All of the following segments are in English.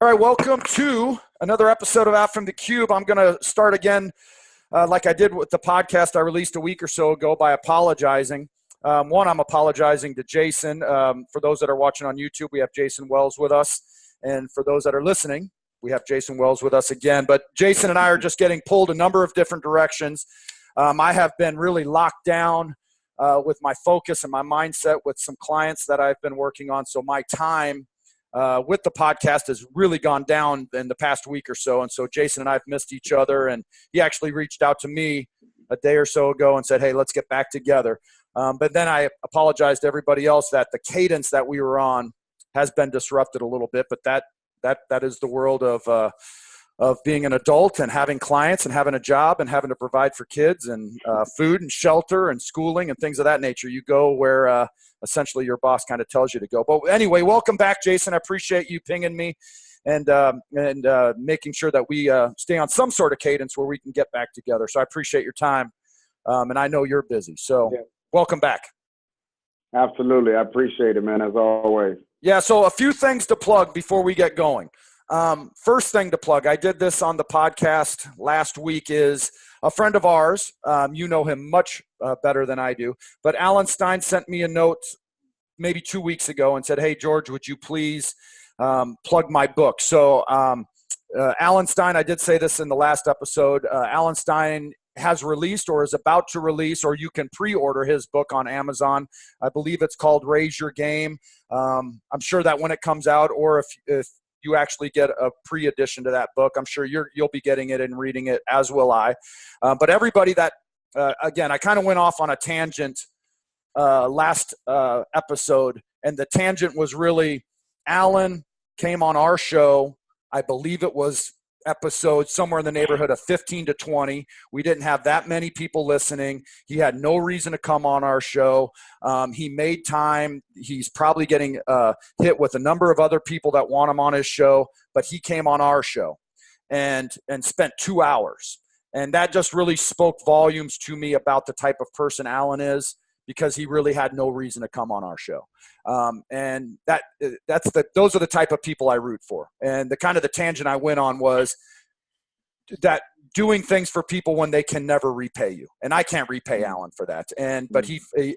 All right, welcome to another episode of Out from the Cube. I'm going to start again like I did with the podcast I released a week or so ago by apologizing. One, I'm apologizing to Jayson. For those that are watching on YouTube, we have Jayson Wells with us. And for those that are listening, we have Jayson Wells with us again. But Jayson and I are just getting pulled a number of different directions. I have been really locked down with my focus and my mindset with some clients that I've been working on. So my time with the podcast has really gone down in the past week or so. And so Jayson and I have missed each other. And he actually reached out to me a day or so ago and said, hey, let's get back together. But then I apologized to everybody else that the cadence that we were on has been disrupted a little bit. But that is the world of being an adult and having clients and having a job and having to provide for kids and food and shelter and schooling and things of that nature. You go where essentially your boss kind of tells you to go. But anyway, welcome back, Jayson. I appreciate you pinging me and making sure that we stay on some sort of cadence where we can get back together. So I appreciate your time. And I know you're busy. So welcome back. Absolutely. I appreciate it, man, as always. Yeah, so a few things to plug before we get going. First thing to plug, I did this on the podcast last week, is a friend of ours. You know him much better than I do. But Alan Stein sent me a note maybe 2 weeks ago and said, hey, George, would you please plug my book? So Alan Stein, I did say this in the last episode, Alan Stein has released or is about to release, or you can pre-order his book on Amazon. I believe it's called Raise Your Game. I'm sure that when it comes out, or if you actually get a pre-edition to that book, I'm sure you'll be getting it and reading it, as will I. But everybody that, again, I kind of went off on a tangent last episode, and the tangent was really Alan came on our show. I believe it was episode somewhere in the neighborhood of 15 to 20. We didn't have that many people listening. He had no reason to come on our show. He made time. He's probably getting hit with a number of other people that want him on his show, but he came on our show and spent 2 hours. And that just really spoke volumes to me about the type of person Alan is, because he really had no reason to come on our show. And those are the type of people I root for. And the kind of the tangent I went on was that doing things for people when they can never repay you. And I can't repay Alan for that. But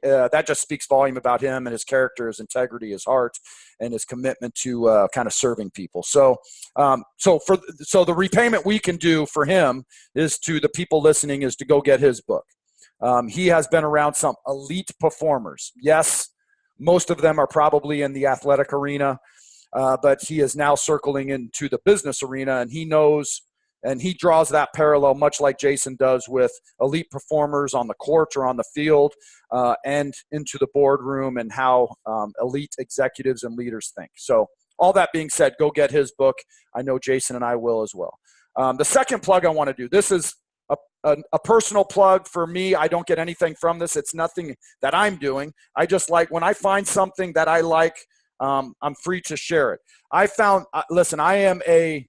that just speaks volume about him and his character, his integrity, his heart, and his commitment to kind of serving people. So the repayment we can do for him is, to the people listening, is to go get his book. He has been around some elite performers. Yes, most of them are probably in the athletic arena, but he is now circling into the business arena, and he knows and he draws that parallel, much like Jayson does, with elite performers on the court or on the field, and into the boardroom, and how elite executives and leaders think. So all that being said, go get his book. I know Jayson and I will as well. The second plug I want to do, this is a personal plug for me. I don't get anything from this. It's nothing that I'm doing. I just like, when I find something that I like, I'm free to share it. I found, listen, I am a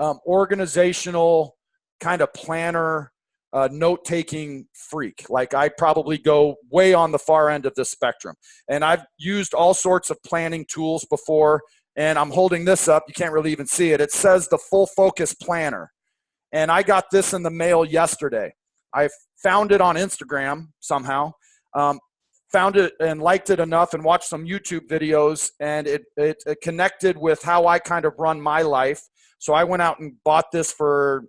organizational kind of planner, note-taking freak. Like, I probably go way on the far end of the spectrum. And I've used all sorts of planning tools before, and I'm holding this up. You can't really even see it. It says the Full Focus Planner. And I got this in the mail yesterday. I found it on Instagram somehow, found it and liked it enough, and watched some YouTube videos, and it connected with how I kind of run my life. So I went out and bought this for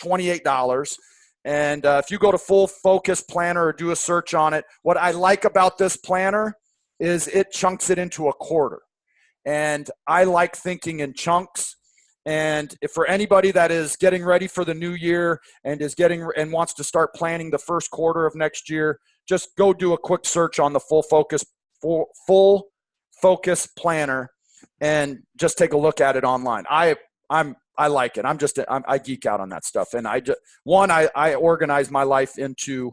$28. And if you go to Full Focus Planner or do a search on it, what I like about this planner is it chunks it into a quarter. And I like thinking in chunks. And if for anybody that is getting ready for the new year and wants to start planning the first quarter of next year, just go do a quick search on the Full Focus Planner and just take a look at it online. I like it. I geek out on that stuff. And I organize my life into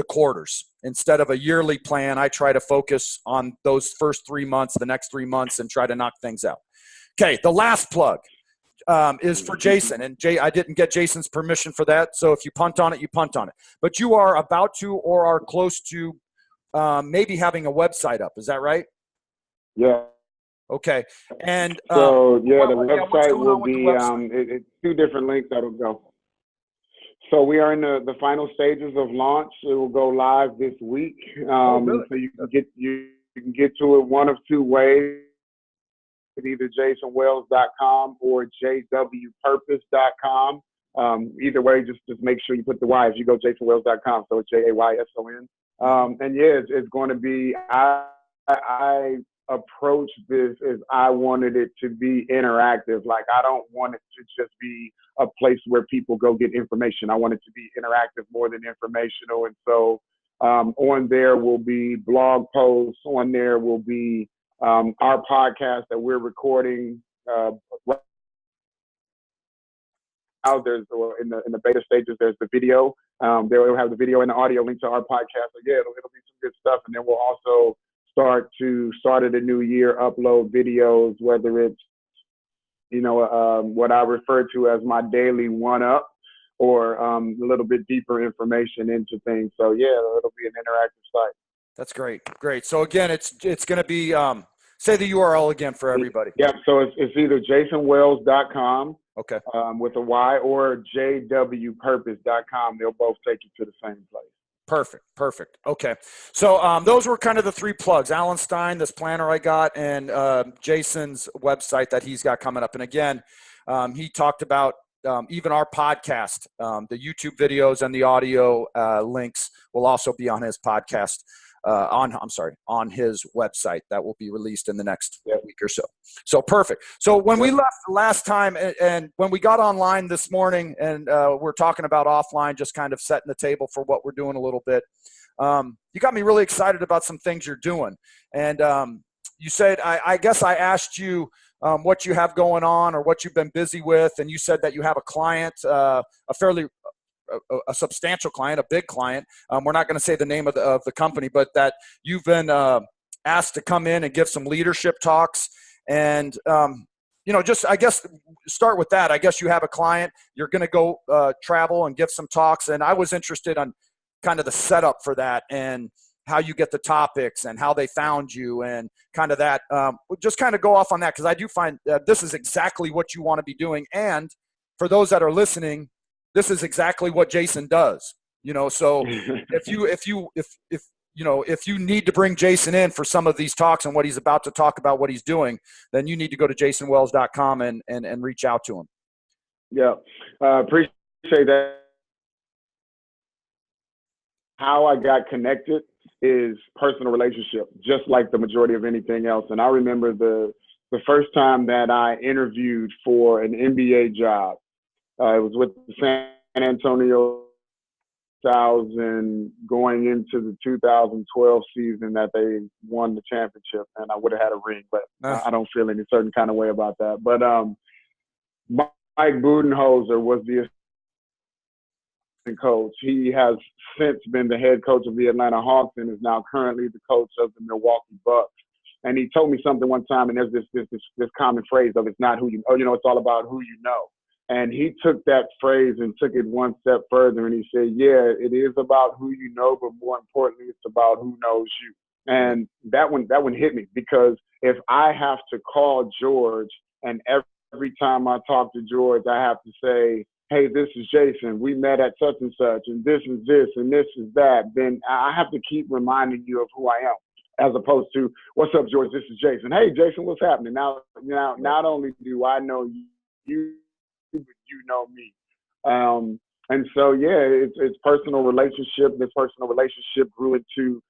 quarters. Instead of a yearly plan, I try to focus on those first 3 months, the next 3 months, and try to knock things out. Okay, the last plug is for Jayson. And I didn't get Jayson's permission for that, so if you punt on it, you punt on it. But you are about to, or are close to, maybe having a website up. Is that right? Yeah. Okay. And So yeah, the what's website going will on with the be website? it's two different links that'll go. So we are in the final stages of launch. It will go live this week. Oh, really? So you can get to it one of two ways, either jasonwells.com or jwpurpose.com. Either way, just make sure you put the Y if you go jasonwells.com. So it's JAYSON. And yeah, it's going to be, I approached this as I wanted it to be interactive. Like, I don't want it to just be a place where people go get information. I want it to be interactive more than informational. And so on there will be blog posts. On there will be our podcast that we're recording right now. There's in the beta stages. There's the video. There will have the video and the audio link to our podcast. So yeah, it'll be some good stuff. And then we'll also start of the new year, upload videos, whether it's what I refer to as my daily one up, or a little bit deeper information into things. So yeah, it'll be an interactive site. That's great. Great. So again, it's going to be, say the URL again for everybody. Yeah. So it's either jasonwells.com Okay. With a Y, or jwpurpose.com. They'll both take you to the same place. Perfect. Okay. So those were kind of the three plugs: Alan Stein, this planner I got, and Jayson's website that he's got coming up. And again, he talked about even our podcast, the YouTube videos and the audio links will also be on his podcast, on his website that will be released in the next week or so. So perfect. So when we left last time and when we got online this morning and we're talking about offline, just kind of setting the table for what we're doing a little bit, you got me really excited about some things you're doing. And you said, I guess I asked you what you have going on or what you've been busy with. And you said that you have a client, a substantial client, a big client. We're not going to say the name of the company, but that you've been asked to come in and give some leadership talks. And, just, I guess, start with that. I guess you have a client, you're going to go travel and give some talks. And I was interested on kind of the setup for that and how you get the topics and how they found you and kind of that. Just kind of go off on that, because I do find that this is exactly what you want to be doing. And for those that are listening, this is exactly what Jayson does. So if you need to bring Jayson in for some of these talks and what he's about to talk about, what he's doing, then you need to go to jasonwells.com and reach out to him. Yeah. Appreciate that. How I got connected is personal relationship, just like the majority of anything else. And I remember the first time that I interviewed for an NBA job. It was with the San Antonio 2000 going into the 2012 season that they won the championship, and I would have had a ring, but I don't feel any certain kind of way about that. But Mike Budenholzer was the coach. He has since been the head coach of the Atlanta Hawks and is now currently the coach of the Milwaukee Bucks. And he told me something one time, and there's this common phrase of it's not who you know, it's all about who you know. And he took that phrase and took it one step further, and he said, yeah, it is about who you know, but more importantly, it's about who knows you. And that one hit me, because if I have to call George, and every time I talk to George, I have to say, hey, this is Jayson. We met at such and such, and this is this, and this is that. Then I have to keep reminding you of who I am, as opposed to, what's up, George? This is Jayson. Hey, Jayson, what's happening? Now, not only do I know you, but you know me. And so, yeah, it's personal relationship. This personal relationship grew into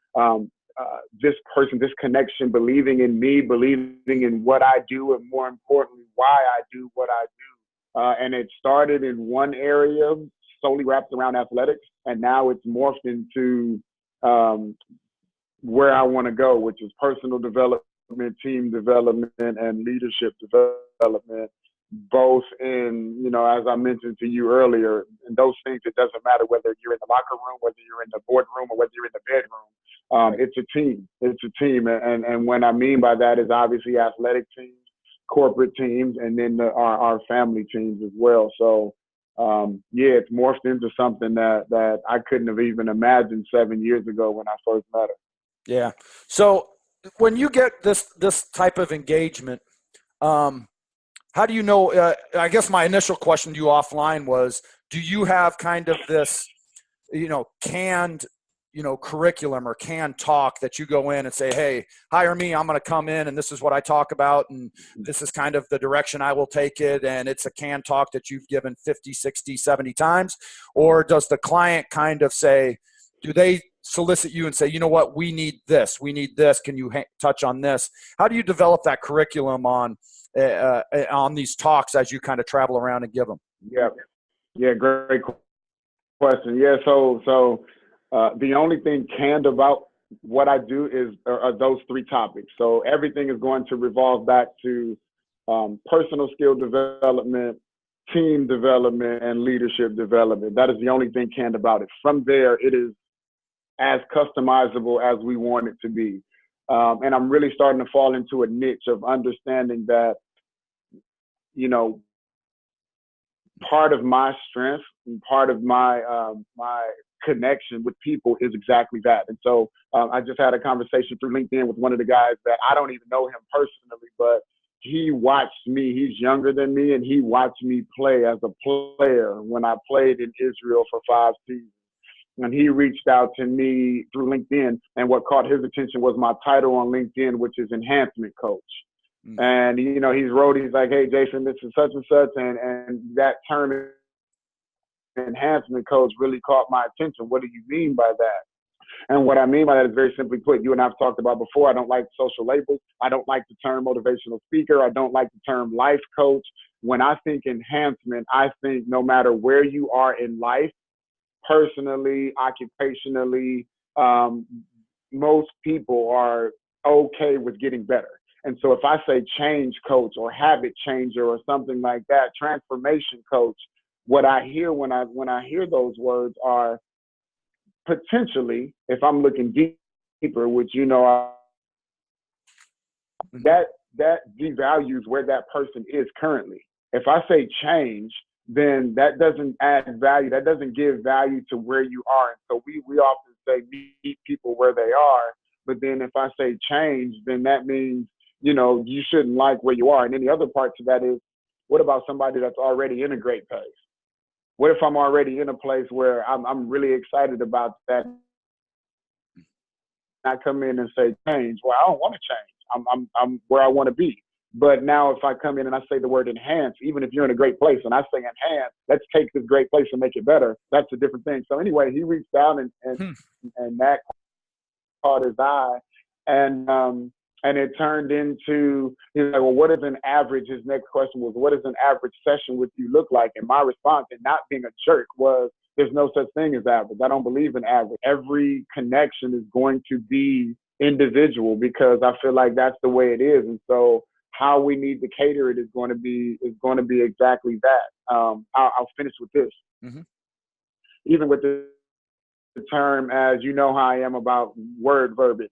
this connection, believing in me, believing in what I do, and more importantly, why I do what I do. And it started in one area, solely wrapped around athletics, and now it's morphed into where I want to go, which is personal development, team development, and leadership development, both in, as I mentioned to you earlier, in those things. It doesn't matter whether you're in the locker room, whether you're in the boardroom, or whether you're in the bedroom. It's a team. It's a team. And what I mean by that is obviously athletic teams, corporate teams, and then our family teams as well. So, it's morphed into something that I couldn't have even imagined 7 years ago when I first met her. Yeah. So when you get this type of engagement, how do you know? I guess my initial question to you offline was, do you have kind of this, canned, curriculum or canned talk that you go in and say, hey, hire me, I'm going to come in and this is what I talk about and this is kind of the direction I will take it, and it's a canned talk that you've given 50, 60, 70 times? Or does the client kind of say, do they solicit you and say, you know what, we need this, can you touch on this? How do you develop that curriculum on these talks as you kind of travel around and give them? Yeah, great question. Yeah, so the only thing canned about what I do are those three topics. So everything is going to revolve back to personal skill development, team development, and leadership development. That is the only thing canned about it. From there, it is as customizable as we want it to be. And I'm really starting to fall into a niche of understanding that, part of my strength and part of my my connection with people is exactly that. And so I just had a conversation through LinkedIn with one of the guys that I don't even know him personally, but he watched me. He's younger than me, and he watched me play as a player when I played in Israel for 5 seasons. And he reached out to me through LinkedIn, and what caught his attention was my title on LinkedIn, which is enhancement coach. Mm-hmm. And, he's like, hey, Jayson, this is such and such. And that term enhancement coach really caught my attention. What do you mean by that? And what I mean by that is very simply put, you and I have talked about before, I don't like social labels. I don't like the term motivational speaker. I don't like the term life coach. When I think enhancement, I think no matter where you are in life, personally, occupationally, most people are okay with getting better. And so if I say change coach or habit changer or something like that, transformation coach, what I hear when I hear those words are potentially, if I'm looking deeper, which that devalues where that person is currently. If I say change, then that doesn't add value. That doesn't give value to where you are. And so we often say meet people where they are. But then if I say change, then that means, you shouldn't like where you are. And then the other part to that is, what about somebody that's already in a great place? What if I'm already in a place where I'm really excited about that? I come in and say change. Well, I don't want to change. I'm where I want to be. But now if I come in and I say the word enhance, even if you're in a great place and I say enhance, let's take this great place and make it better. That's a different thing. So anyway, he reached out and that caught his eye. And it turned into, he's like, well, what is an average? His next question was, what does an average session with you look like? And my response, and not being a jerk, was, there's no such thing as average. I don't believe in average. Every connection is going to be individual because I feel like that's the way it is. And so how we need to cater it is going to be exactly that. I'll finish with this. Mm-hmm. Even with the term, as you know how I am about word verbiage,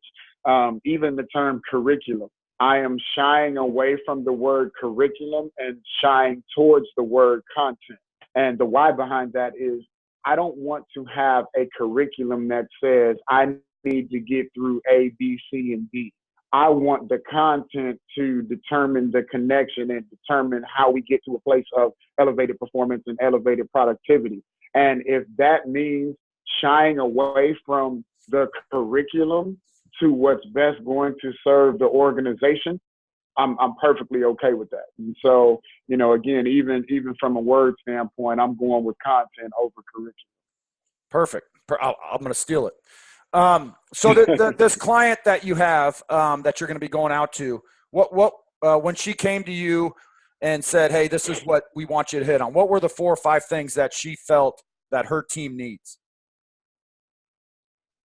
even the term curriculum, I am shying away from the word curriculum and shying towards the word content. And the why behind that is I don't want to have a curriculum that says I need to get through A, B, C, and D. I want the content to determine the connection and determine how we get to a place of elevated performance and elevated productivity. And if that means shying away from the curriculum to what's best going to serve the organization, I'm perfectly okay with that. And so, again, even from a word standpoint, I'm going with content over curriculum. Perfect. I'm going to steal it. So this client that you have that you're going to be going out to, what when she came to you and said, hey, this is what we want you to hit on, what were the 4 or 5 things that she felt that her team needs?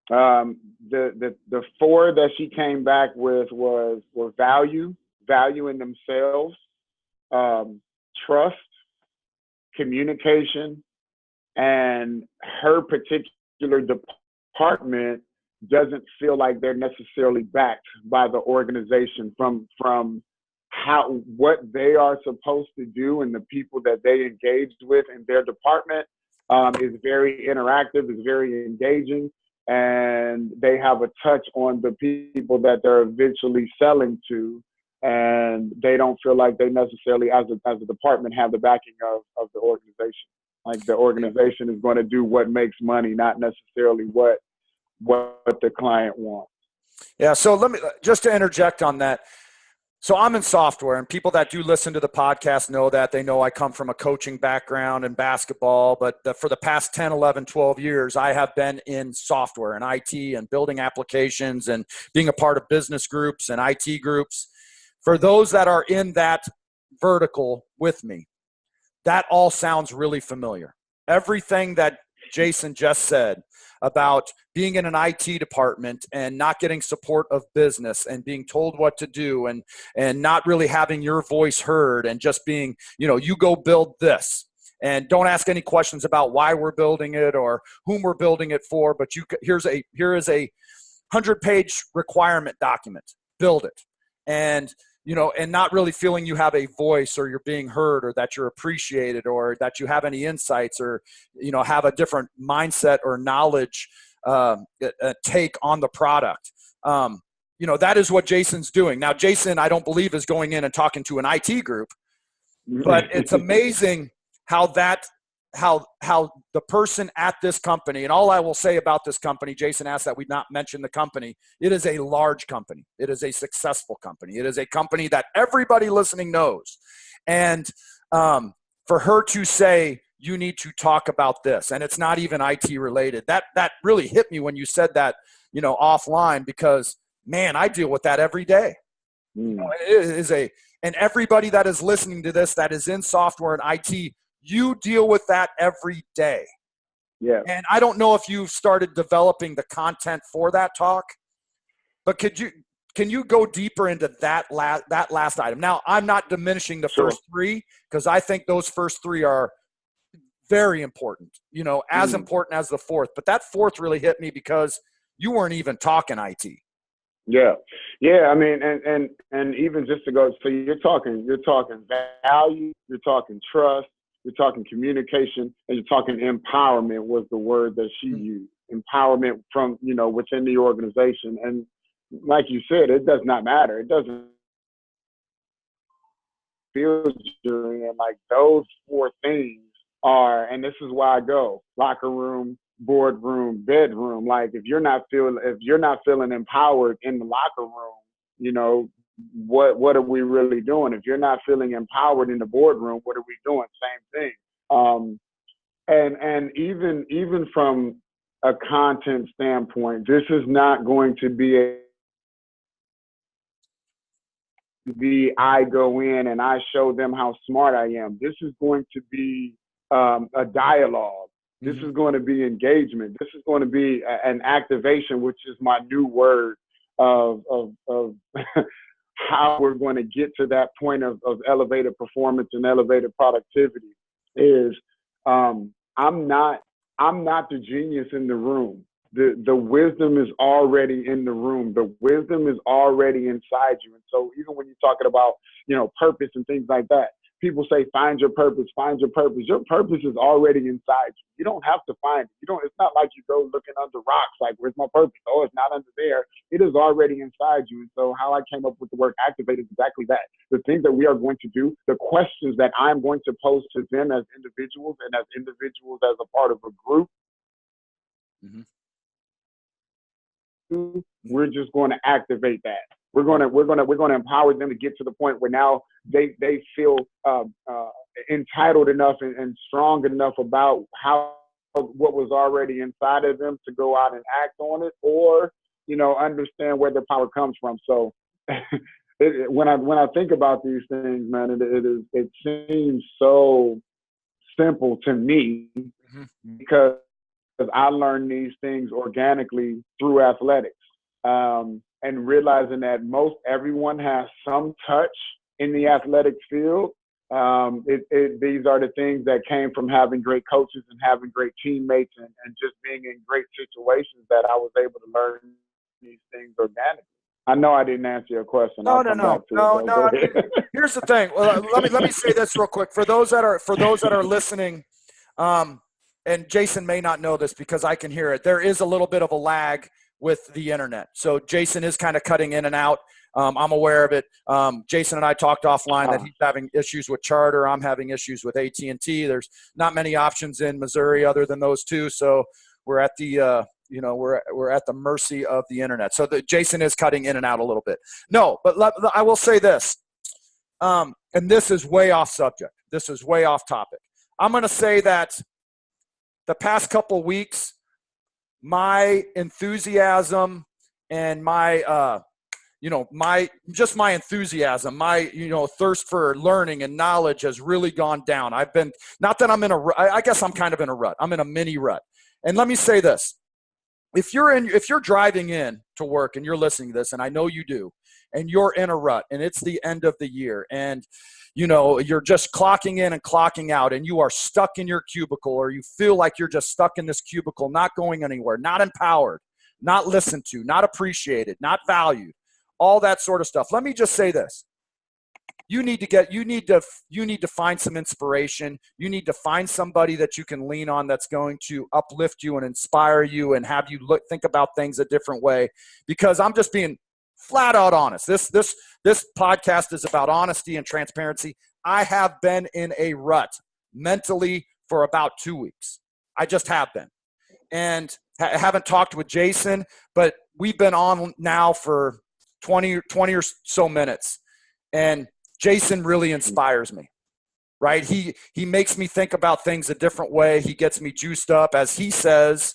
The 4 that she came back with were value in themselves, trust, communication, and her particular department doesn't feel like they're necessarily backed by the organization from what they are supposed to do, and the people that they engaged with in their department is very interactive, is very engaging. and they have a touch on the people that they're eventually selling to, and they don't feel like they necessarily, as a department, have the backing of the organization. Like the organization is going to do what makes money, not necessarily what the client wants. Yeah. So let me just to interject on that. So I'm in software, and people that do listen to the podcast know that. They know I come from a coaching background in basketball, but for the past 10, 11, 12 years, I have been in software and IT and building applications and being a part of business groups and IT groups. For those that are in that vertical with me, that all sounds really familiar. Everything that Jayson just said about being in an IT department and not getting support of business and being told what to do and not really having your voice heard and just being, you go build this and don't ask any questions about why we're building it or whom we're building it for. But here is a 100-page requirement document. Build it. And and not really feeling you have a voice or you're being heard or that you're appreciated or that you have any insights or, have a different mindset or knowledge take on the product. That is what Jayson's doing. Now, Jayson, I don't believe is going in and talking to an IT group, but it's amazing how the person at this company, and all I will say about this company, Jayson asked that we not mention the company. It is a large company. It is a successful company. It is a company that everybody listening knows. And for her to say, you need to talk about this, and it's not even IT related, that really hit me when you said that, offline, because, man, I deal with that every day. It is and everybody that is listening to this that is in software and IT, you deal with that every day. Yeah. And I don't know if you've started developing the content for that talk, but can you go deeper into that last item? Now, I'm not diminishing the first three, because I think those first three are very important, as important as the fourth. But that fourth really hit me because you weren't even talking IT. Yeah. I mean, and even just to go, so you're talking value, you're talking trust, you're talking communication, and you're talking empowerment was the word that she used. Empowerment from, within the organization. And like you said, it does not matter. It doesn't feel during it. Like those four things are, and this is why I go locker room, boardroom, bedroom. Like if you're not feeling empowered in the locker room, what are we really doing? If you're not feeling empowered in the boardroom, what are we doing? Same thing. And even from a content standpoint, this is not going to be I go in and I show them how smart I am. This is going to be a dialogue. This is going to be engagement. This is going to be an activation, which is my new word of how we're going to get to that point of elevated performance and elevated productivity. Is I'm not the genius in the room. The wisdom is already in the room. The wisdom is already inside you. And so even when you're talking about, purpose and things like that, people say, find your purpose, find your purpose. Your purpose is already inside you. You don't have to find it. It's not like you go looking under rocks, like, where's my purpose? Oh, it's not under there. It is already inside you. And so how I came up with the word activate is exactly that. The things that we are going to do, the questions that I'm going to pose to them as individuals and as individuals as a part of a group, we're just going to activate that. We're going to empower them to get to the point where now they feel entitled enough and strong enough about what was already inside of them to go out and act on it, or understand where their power comes from. So when I think about these things, man, it seems so simple to me because I learned these things organically through athletics. And realizing that most everyone has some touch in the athletics field. These are the things that came from having great coaches and having great teammates and just being in great situations that I was able to learn these things organically. I know I didn't answer your question. No. I mean, here's the thing. Well, let me say this real quick for those that are listening. and Jayson may not know this because I can hear it, there is a little bit of a lag with the internet. So Jayson is kind of cutting in and out. I'm aware of it. Jayson and I talked offline that he's having issues with Charter. I'm having issues with AT&T. There's not many options in Missouri other than those two. So we're at the, we're at the mercy of the internet. So Jayson is cutting in and out a little bit. No, but I will say this, and this is way off subject. This is way off topic. I'm going to say that the past couple weeks, my enthusiasm and my enthusiasm, my thirst for learning and knowledge has really gone down. I've been, not that I'm in a, I guess I'm kind of in a rut. I'm in a mini rut. And let me say this. If you're driving in to work and you're listening to this, and I know you do, and you're in a rut and it's the end of the year and you're just clocking in and clocking out and you are stuck in your cubicle, or you feel like you're just stuck in this cubicle, not going anywhere, not empowered, not listened to, not appreciated, not valued, all that sort of stuff. Let me just say this. You need to find some inspiration. You need to find somebody that you can lean on that's going to uplift you and inspire you and have you think about things a different way, because I'm just being flat out honest. This podcast is about honesty and transparency. I have been in a rut mentally for about 2 weeks. I just have been. And I haven't talked with Jayson, but we've been on now for 20 or so minutes. And Jayson really inspires me, right? He makes me think about things a different way. He gets me juiced up, as he says,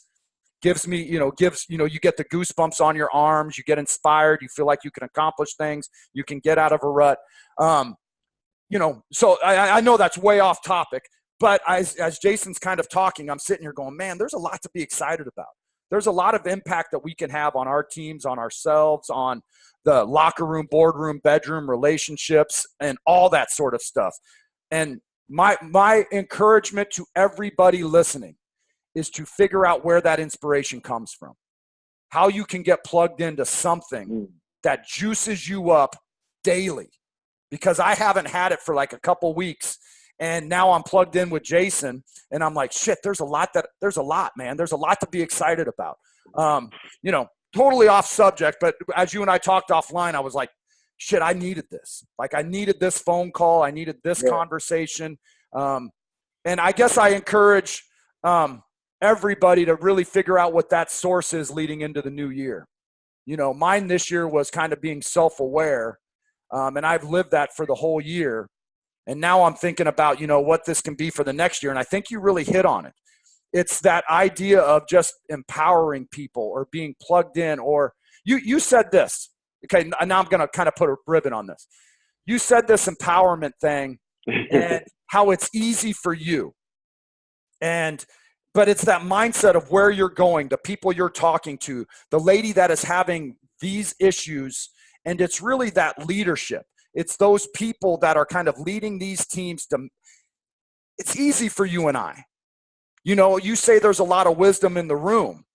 gives me, you get the goosebumps on your arms, you get inspired, you feel like you can accomplish things, you can get out of a rut. So I know that's way off topic, but as Jayson's kind of talking, I'm sitting here going, man, there's a lot to be excited about. There's a lot of impact that we can have on our teams, on ourselves, on the locker room, boardroom, bedroom, relationships, and all that sort of stuff. And my encouragement to everybody listening is to figure out where that inspiration comes from, how you can get plugged into something that juices you up daily, because I haven't had it for like a couple weeks. And now I'm plugged in with Jayson and I'm like, shit, there's a lot, man. There's a lot to be excited about. Totally off subject, but as you and I talked offline, I was like, shit, I needed this. Like, I needed this phone call. I needed this conversation. And I guess I encourage everybody to really figure out what that source is leading into the new year. Mine this year was kind of being self-aware, and I've lived that for the whole year. And now I'm thinking about, what this can be for the next year. And I think you really hit on it. It's that idea of just empowering people or being plugged in, or you said this. Okay, now I'm going to kind of put a ribbon on this. You said this empowerment thing and how it's easy for you. But it's that mindset of where you're going, the people you're talking to, the lady that is having these issues. And it's really that leadership. It's those people that are kind of leading these teams to, it's easy for you and I. You say there's a lot of wisdom in the room,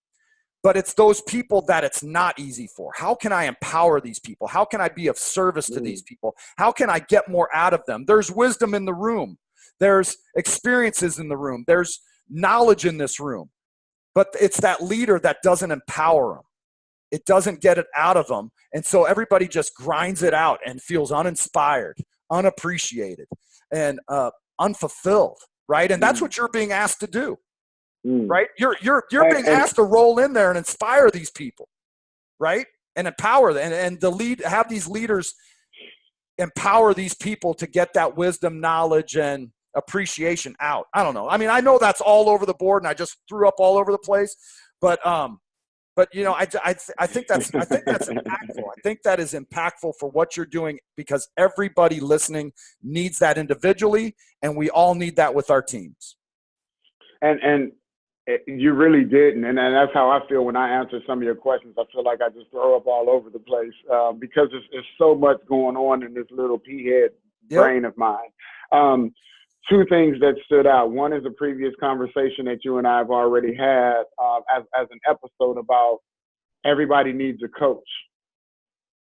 but it's those people that it's not easy for. How can I empower these people? How can I be of service to these people? How can I get more out of them? There's wisdom in the room. There's experiences in the room. There's knowledge in this room. But it's that leader that doesn't empower them. It doesn't get it out of them. And so everybody just grinds it out and feels uninspired, unappreciated, and unfulfilled, right? And that's what you're being asked to do, right? You're being asked to roll in there and inspire these people, right? And empower them and have these leaders empower these people to get that wisdom, knowledge, and appreciation out. I don't know. I mean, I know that's all over the board and I just threw up all over the place, but I think that's impactful. I think that is impactful for what you're doing, because everybody listening needs that individually, and we all need that with our teams. And you really didn't, and that's how I feel when I answer some of your questions. I feel like I just throw up all over the place because there's so much going on in this little pea-head brain of mine. Two things that stood out. One is a previous conversation that you and I have already had as an episode about everybody needs a coach.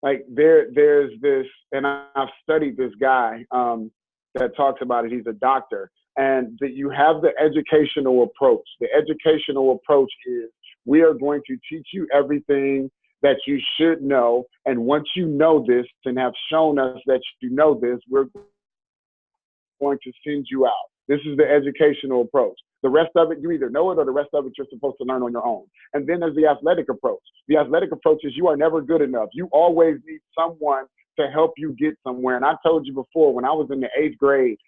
Like there's this, and I've studied this guy that talks about it. He's a doctor, And that you have the educational approach. The educational approach is we are going to teach you everything that you should know. And once you know this and have shown us that you know this, we're going to send you out. This is the educational approach. The rest of it, you either know it or the rest of it you're supposed to learn on your own. And then there's the athletic approach. The athletic approach is you are never good enough. You always need someone to help you get somewhere. And I told you before, when I was in the 8th grade,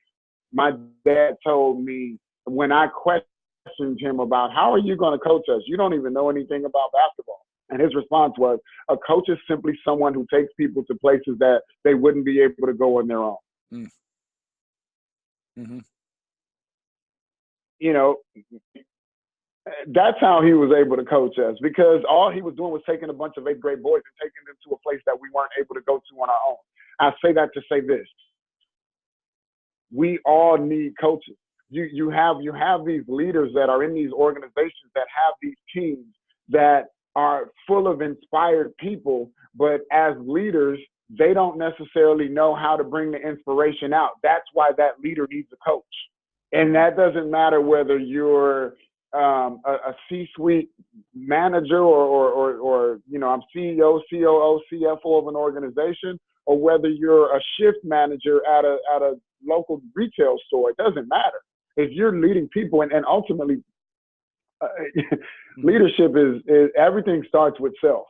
my dad told me when I questioned him about how are you going to coach us? You don't even know anything about basketball. And his response was, a coach is simply someone who takes people to places that they wouldn't be able to go on their own. Mm-hmm. You know, that's how he was able to coach us, because all he was doing was taking a bunch of 8th grade boys and taking them to a place that we weren't able to go to on our own. I say that to say this. We all need coaches. You have these leaders that are in these organizations that have these teams that are full of inspired people, but as leaders, they don't necessarily know how to bring the inspiration out. That's why that leader needs a coach. And that doesn't matter whether you're a C-suite manager or you know, I'm CEO, COO, CFO of an organization, or whether you're a shift manager at a local retail store. It doesn't matter. If you're leading people, and ultimately leadership is everything starts with self.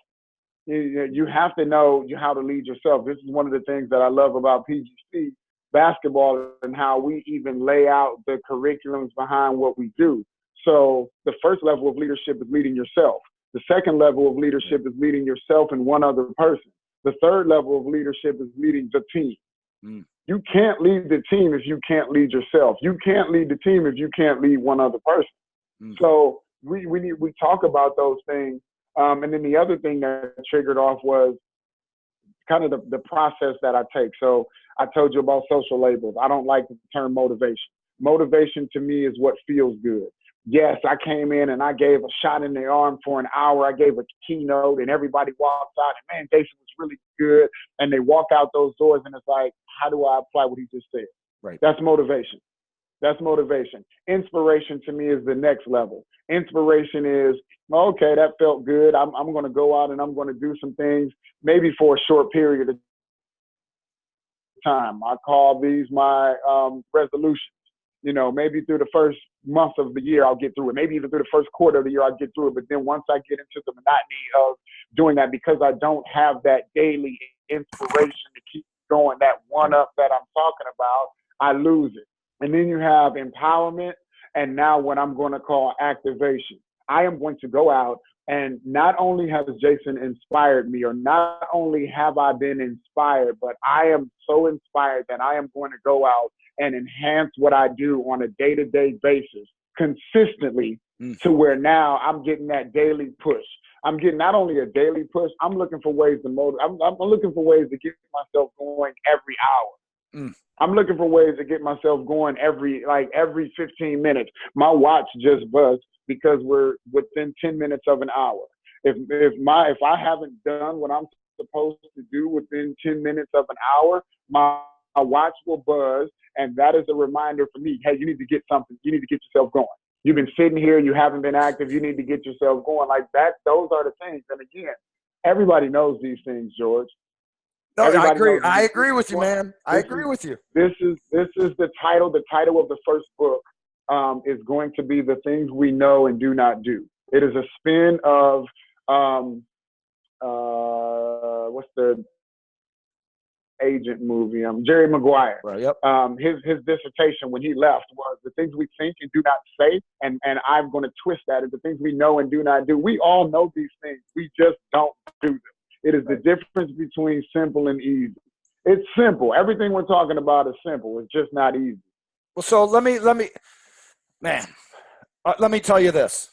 You have to know how to lead yourself. This is one of the things that I love about PGC basketball and how we even lay out the curriculums behind what we do. So the first level of leadership is leading yourself. The second level of leadership is leading yourself and one other person. The third level of leadership is leading the team. You can't lead the team if you can't lead yourself. You can't lead the team if you can't lead one other person. So we talk about those things. And then the other thing that triggered off was kind of the process that I take. So I told you about social labels. I don't like the term motivation. Motivation to me is what feels good. Yes, I came in and I gave a shot in the arm for an hour. I gave a keynote and everybody walked out and, man, Jayson was really good. And they walk out those doors and it's like, how do I apply what he just said? Right. That's motivation. That's motivation. Inspiration to me is the next level. Inspiration is, okay, that felt good. I'm going to go out and I'm going to do some things, maybe for a short period of time. I call these my resolutions. You know, maybe through the first month of the year, I'll get through it. Maybe even through the first quarter of the year, I'll get through it. But then once I get into the monotony of doing that, because I don't have that daily inspiration to keep going, that one up that I'm talking about, I lose it. And then you have empowerment. And now what I'm going to call activation. I am going to go out, and not only has Jayson inspired me, or not only have I been inspired, but I am so inspired that I am going to go out and enhance what I do on a day-to-day basis consistently to where now I'm getting that daily push. I'm getting not only a daily push, I'm looking for ways to motivate. I'm looking for ways to get myself going every hour. I'm looking for ways to get myself going every 15 minutes. My watch just buzzed because we're within 10 minutes of an hour. If I haven't done what I'm supposed to do within 10 minutes of an hour, my watch will buzz, and that is a reminder for me, hey, you need to get something. You need to get yourself going. You've been sitting here, you haven't been active, you need to get yourself going. Like that, those are the things. And again, everybody knows these things, George. No, I agree. I agree with you, man. I agree with you. This is the title. The title of the first book is going to be The Things We Know and Do Not Do. It is a spin of what's the agent movie? Jerry Maguire. Right, yep. His dissertation when he left was the things we think and do not say, and I'm going to twist that as the things we know and do not do. We all know these things. We just don't do them. It is the difference between simple and easy. It's simple. Everything we're talking about is simple. It's just not easy. Well, so let me tell you this.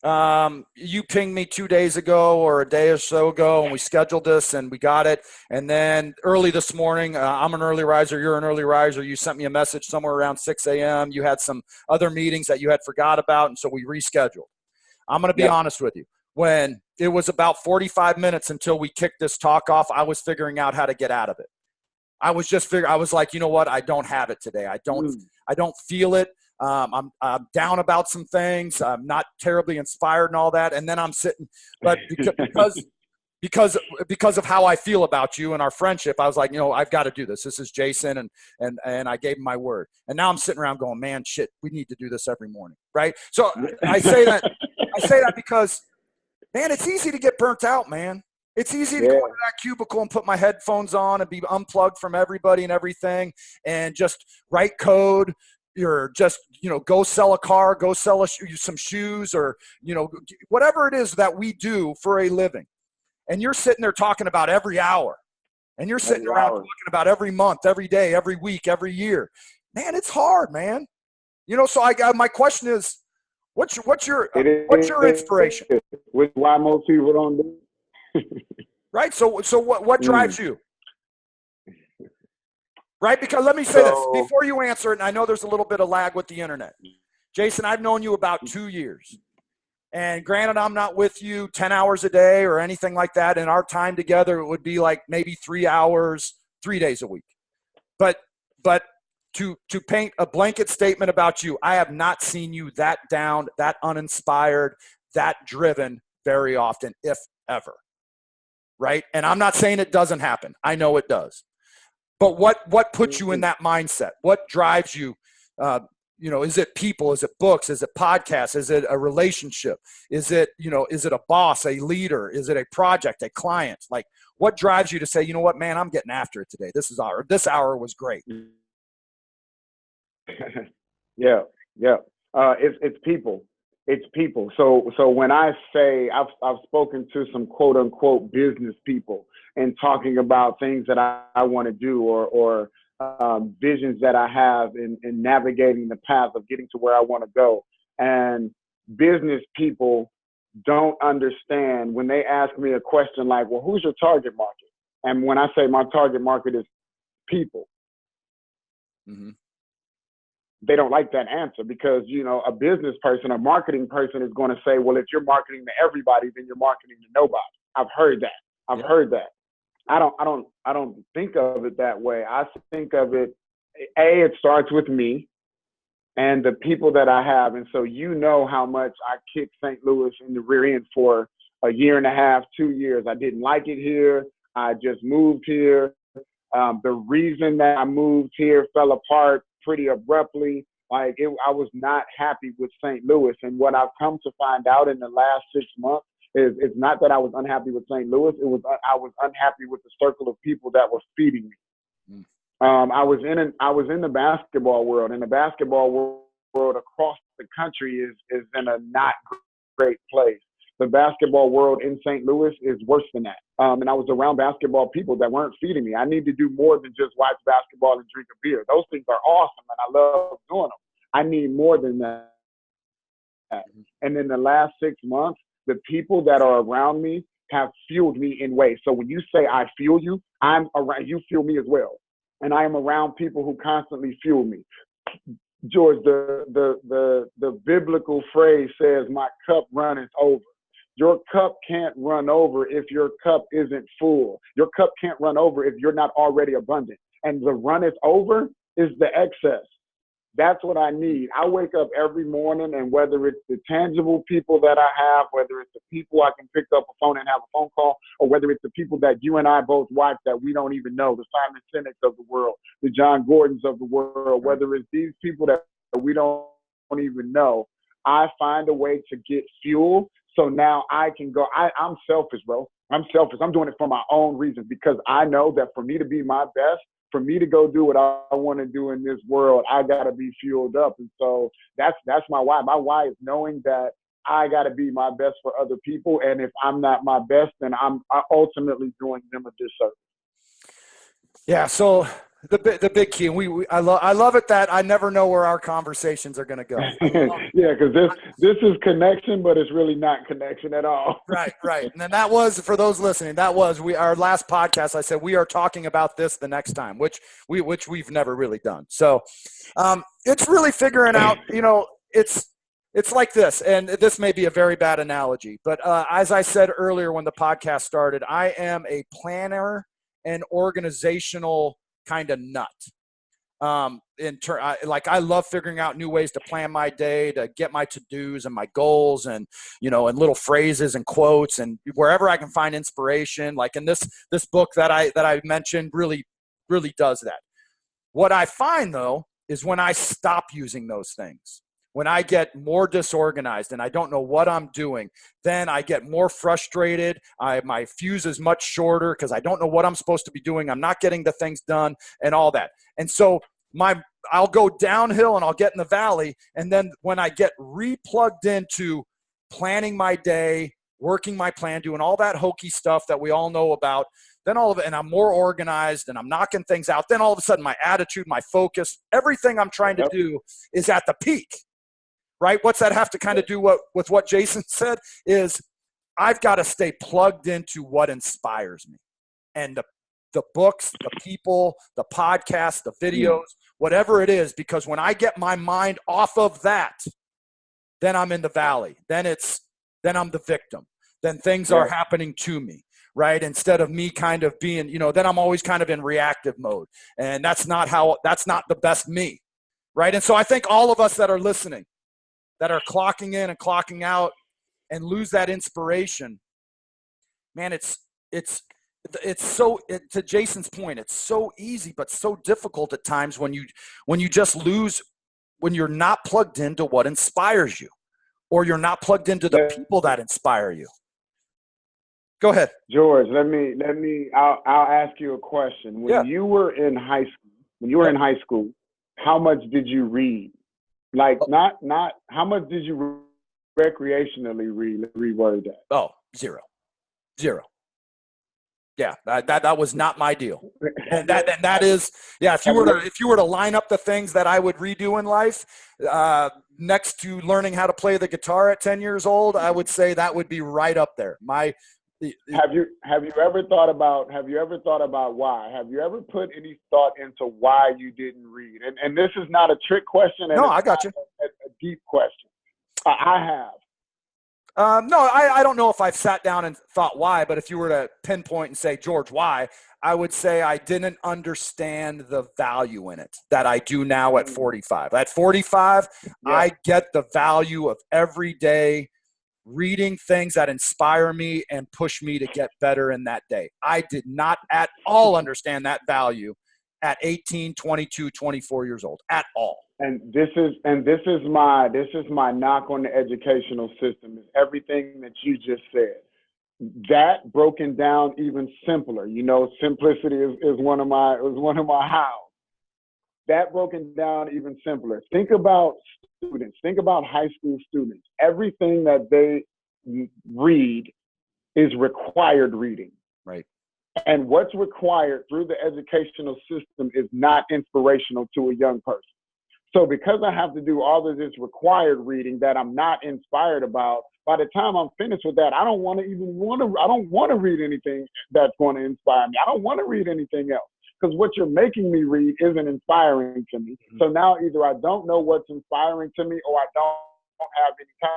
You pinged me 2 days ago or a day or so ago, and we scheduled this and we got it. And then early this morning, I'm an early riser. You're an early riser. You sent me a message somewhere around 6 a.m. You had some other meetings that you had forgot about, and so we rescheduled. I'm going to be honest with you. When it was about 45 minutes until we kicked this talk off, I was figuring out how to get out of it. I was like, you know what? I don't have it today. I don't feel it. I'm down about some things. I'm not terribly inspired and all that. And then I'm sitting, but because of how I feel about you and our friendship, I was like, I've got to do this. This is Jayson, and I gave him my word. And now I'm sitting around going, man, shit, we need to do this every morning, right? So I say that because, man, it's easy to get burnt out, man. It's easy to go into that cubicle and put my headphones on and be unplugged from everybody and everything and just write code. You're just, go sell a car, go sell some shoes, or, whatever it is that we do for a living. And you're sitting there talking about every hour. And you're sitting around talking about every month, every day, every week, every year. Man, it's hard, man. So my question is, what's your inspiration? Which why most people don't do. Right. So what drives you? Right. Because let me say this before you answer it. And I know there's a little bit of lag with the internet. Jayson, I've known you about 2 years. And granted, I'm not with you 10 hours a day or anything like that. In our time together, it would be like maybe 3 hours, 3 days a week. But to paint a blanket statement about you, I have not seen you that down, that uninspired, that driven very often, if ever. Right? And I'm not saying it doesn't happen. I know it does. But what puts you in that mindset? What drives you? Is it people? Is it books? Is it podcasts? Is it a relationship? Is it a boss, a leader? Is it a project, a client? Like, what drives you to say, you know what, man, I'm getting after it today. This hour was great. Yeah. It's people. It's people. So when I say I've spoken to some quote unquote business people and talking about things that I want to do or visions that I have in navigating the path of getting to where I want to go. And business people don't understand when they ask me a question like, well, who's your target market? And when I say my target market is people, they don't like that answer because, a business person, a marketing person is going to say, well, if you're marketing to everybody, then you're marketing to nobody. I've heard that. I've heard that. I don't think of it that way. I think of it, it starts with me and the people that I have. And so how much I kicked St. Louis in the rear end for a year and a half, 2 years. I didn't like it here. I just moved here. The reason that I moved here fell apart pretty abruptly. I was not happy with St. Louis. And what I've come to find out in the last 6 months is it's not that I was unhappy with St. Louis. I was unhappy with the circle of people that were feeding me. I was in the basketball world, and the basketball world across the country is in a not great place. The basketball world in St. Louis is worse than that. And I was around basketball people that weren't feeding me. I need to do more than just watch basketball and drink a beer. Those things are awesome, and I love doing them. I need more than that. And in the last 6 months, the people that are around me have fueled me in ways. So when you say I fuel you, I'm around, you fuel me as well. And I am around people who constantly fuel me. George, the biblical phrase says, my cup runneth over. Your cup can't run over if your cup isn't full. Your cup can't run over if you're not already abundant. And the runneth over is the excess. That's what I need. I wake up every morning, and whether it's the tangible people that I have, whether it's the people I can pick up a phone and have a phone call, or whether it's the people that you and I both watch that we don't even know, the Simon Sinek's of the world, the John Gordons of the world, whether it's these people that we don't even know, I find a way to get fuel. So now I can go. I'm selfish, bro. I'm selfish. I'm doing it for my own reasons because I know that for me to be my best, for me to go do what I want to do in this world, I got to be fueled up. And so that's my why. My why is knowing that I got to be my best for other people. And if I'm not my best, then I'm ultimately doing them a disservice. Yeah. So the big key, and I love it that I never know where our conversations are going to go. Yeah, because this is connection, but it's really not connection at all. Right. And then that was, for those listening, our last podcast. I said we are talking about this the next time, which we've never really done. So it's really figuring out. It's like this, and this may be a very bad analogy, but as I said earlier when the podcast started, I am a planner and organizational kind of nut. I love figuring out new ways to plan my day, to get my to-dos and my goals, and and little phrases and quotes, and wherever I can find inspiration. Like in this book that I mentioned really does that. What I find though is when I stop using those things, when I get more disorganized and I don't know what I'm doing, then I get more frustrated. My fuse is much shorter because I don't know what I'm supposed to be doing. I'm not getting the things done and all that. And so I'll go downhill and I'll get in the valley. And then when I get replugged into planning my day, working my plan, doing all that hokey stuff that we all know about, then all of it, and I'm more organized and I'm knocking things out. Then all of a sudden my attitude, my focus, everything I'm trying to do is at the peak. Right? What's that have to kind of do with what Jayson said is I've got to stay plugged into what inspires me. And the books, the people, the podcasts, the videos, whatever it is, because when I get my mind off of that, then I'm in the valley. Then I'm the victim. Then things are happening to me. Right? Instead of me kind of being, then I'm always kind of in reactive mode. And that's not the best me. Right? And so I think all of us that are listening, that are clocking in and clocking out and lose that inspiration, man, to Jason's point, it's so easy, but so difficult at times when you just lose, when you're not plugged into what inspires you, or you're not plugged into the people that inspire you. Go ahead. George, I'll ask you a question. When you were in high school, how much did you read? Like not how much did you recreationally read? Reword that. Oh, zero. Yeah, that was not my deal. And that is, if you were to line up the things that I would redo in life, next to learning how to play the guitar at 10 years old, I would say that would be right up there. Have you ever thought about why? Have you ever put any thought into why you didn't read? And this is not a trick question. No, I got you. A deep question. I have. No, I don't know if I've sat down and thought why, but if you were to pinpoint and say, George, why? I would say I didn't understand the value in it that I do now at 45. At 45, I get the value of every day reading things that inspire me and push me to get better in that day. I did not at all understand that value at 18, 22, 24 years old at all. And this is my knock on the educational system is everything that you just said. That broken down even simpler. Simplicity is one of my hows. That broken down even simpler. Think about students. Think about high school students. Everything that they read is required reading. Right. And what's required through the educational system is not inspirational to a young person. So because I have to do all of this required reading that I'm not inspired about, by the time I'm finished with that, I don't want to read anything that's going to inspire me. I don't want to read anything else. Because what you're making me read isn't inspiring to me. So now either I don't know what's inspiring to me, or I don't have any time,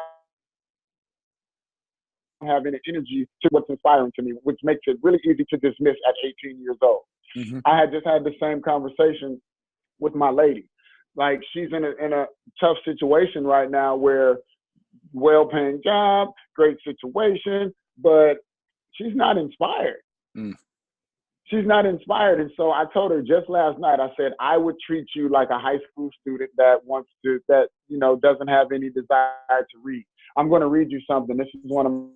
have any energy to what's inspiring to me, which makes it really easy to dismiss at 18 years old. Mm-hmm. I had just had the same conversation with my lady. Like, she's in a tough situation right now where well-paying job, great situation, but she's not inspired. She's not inspired. And so I told her just last night, I said, I would treat you like a high school student that doesn't have any desire to read. I'm going to read you something. This is one of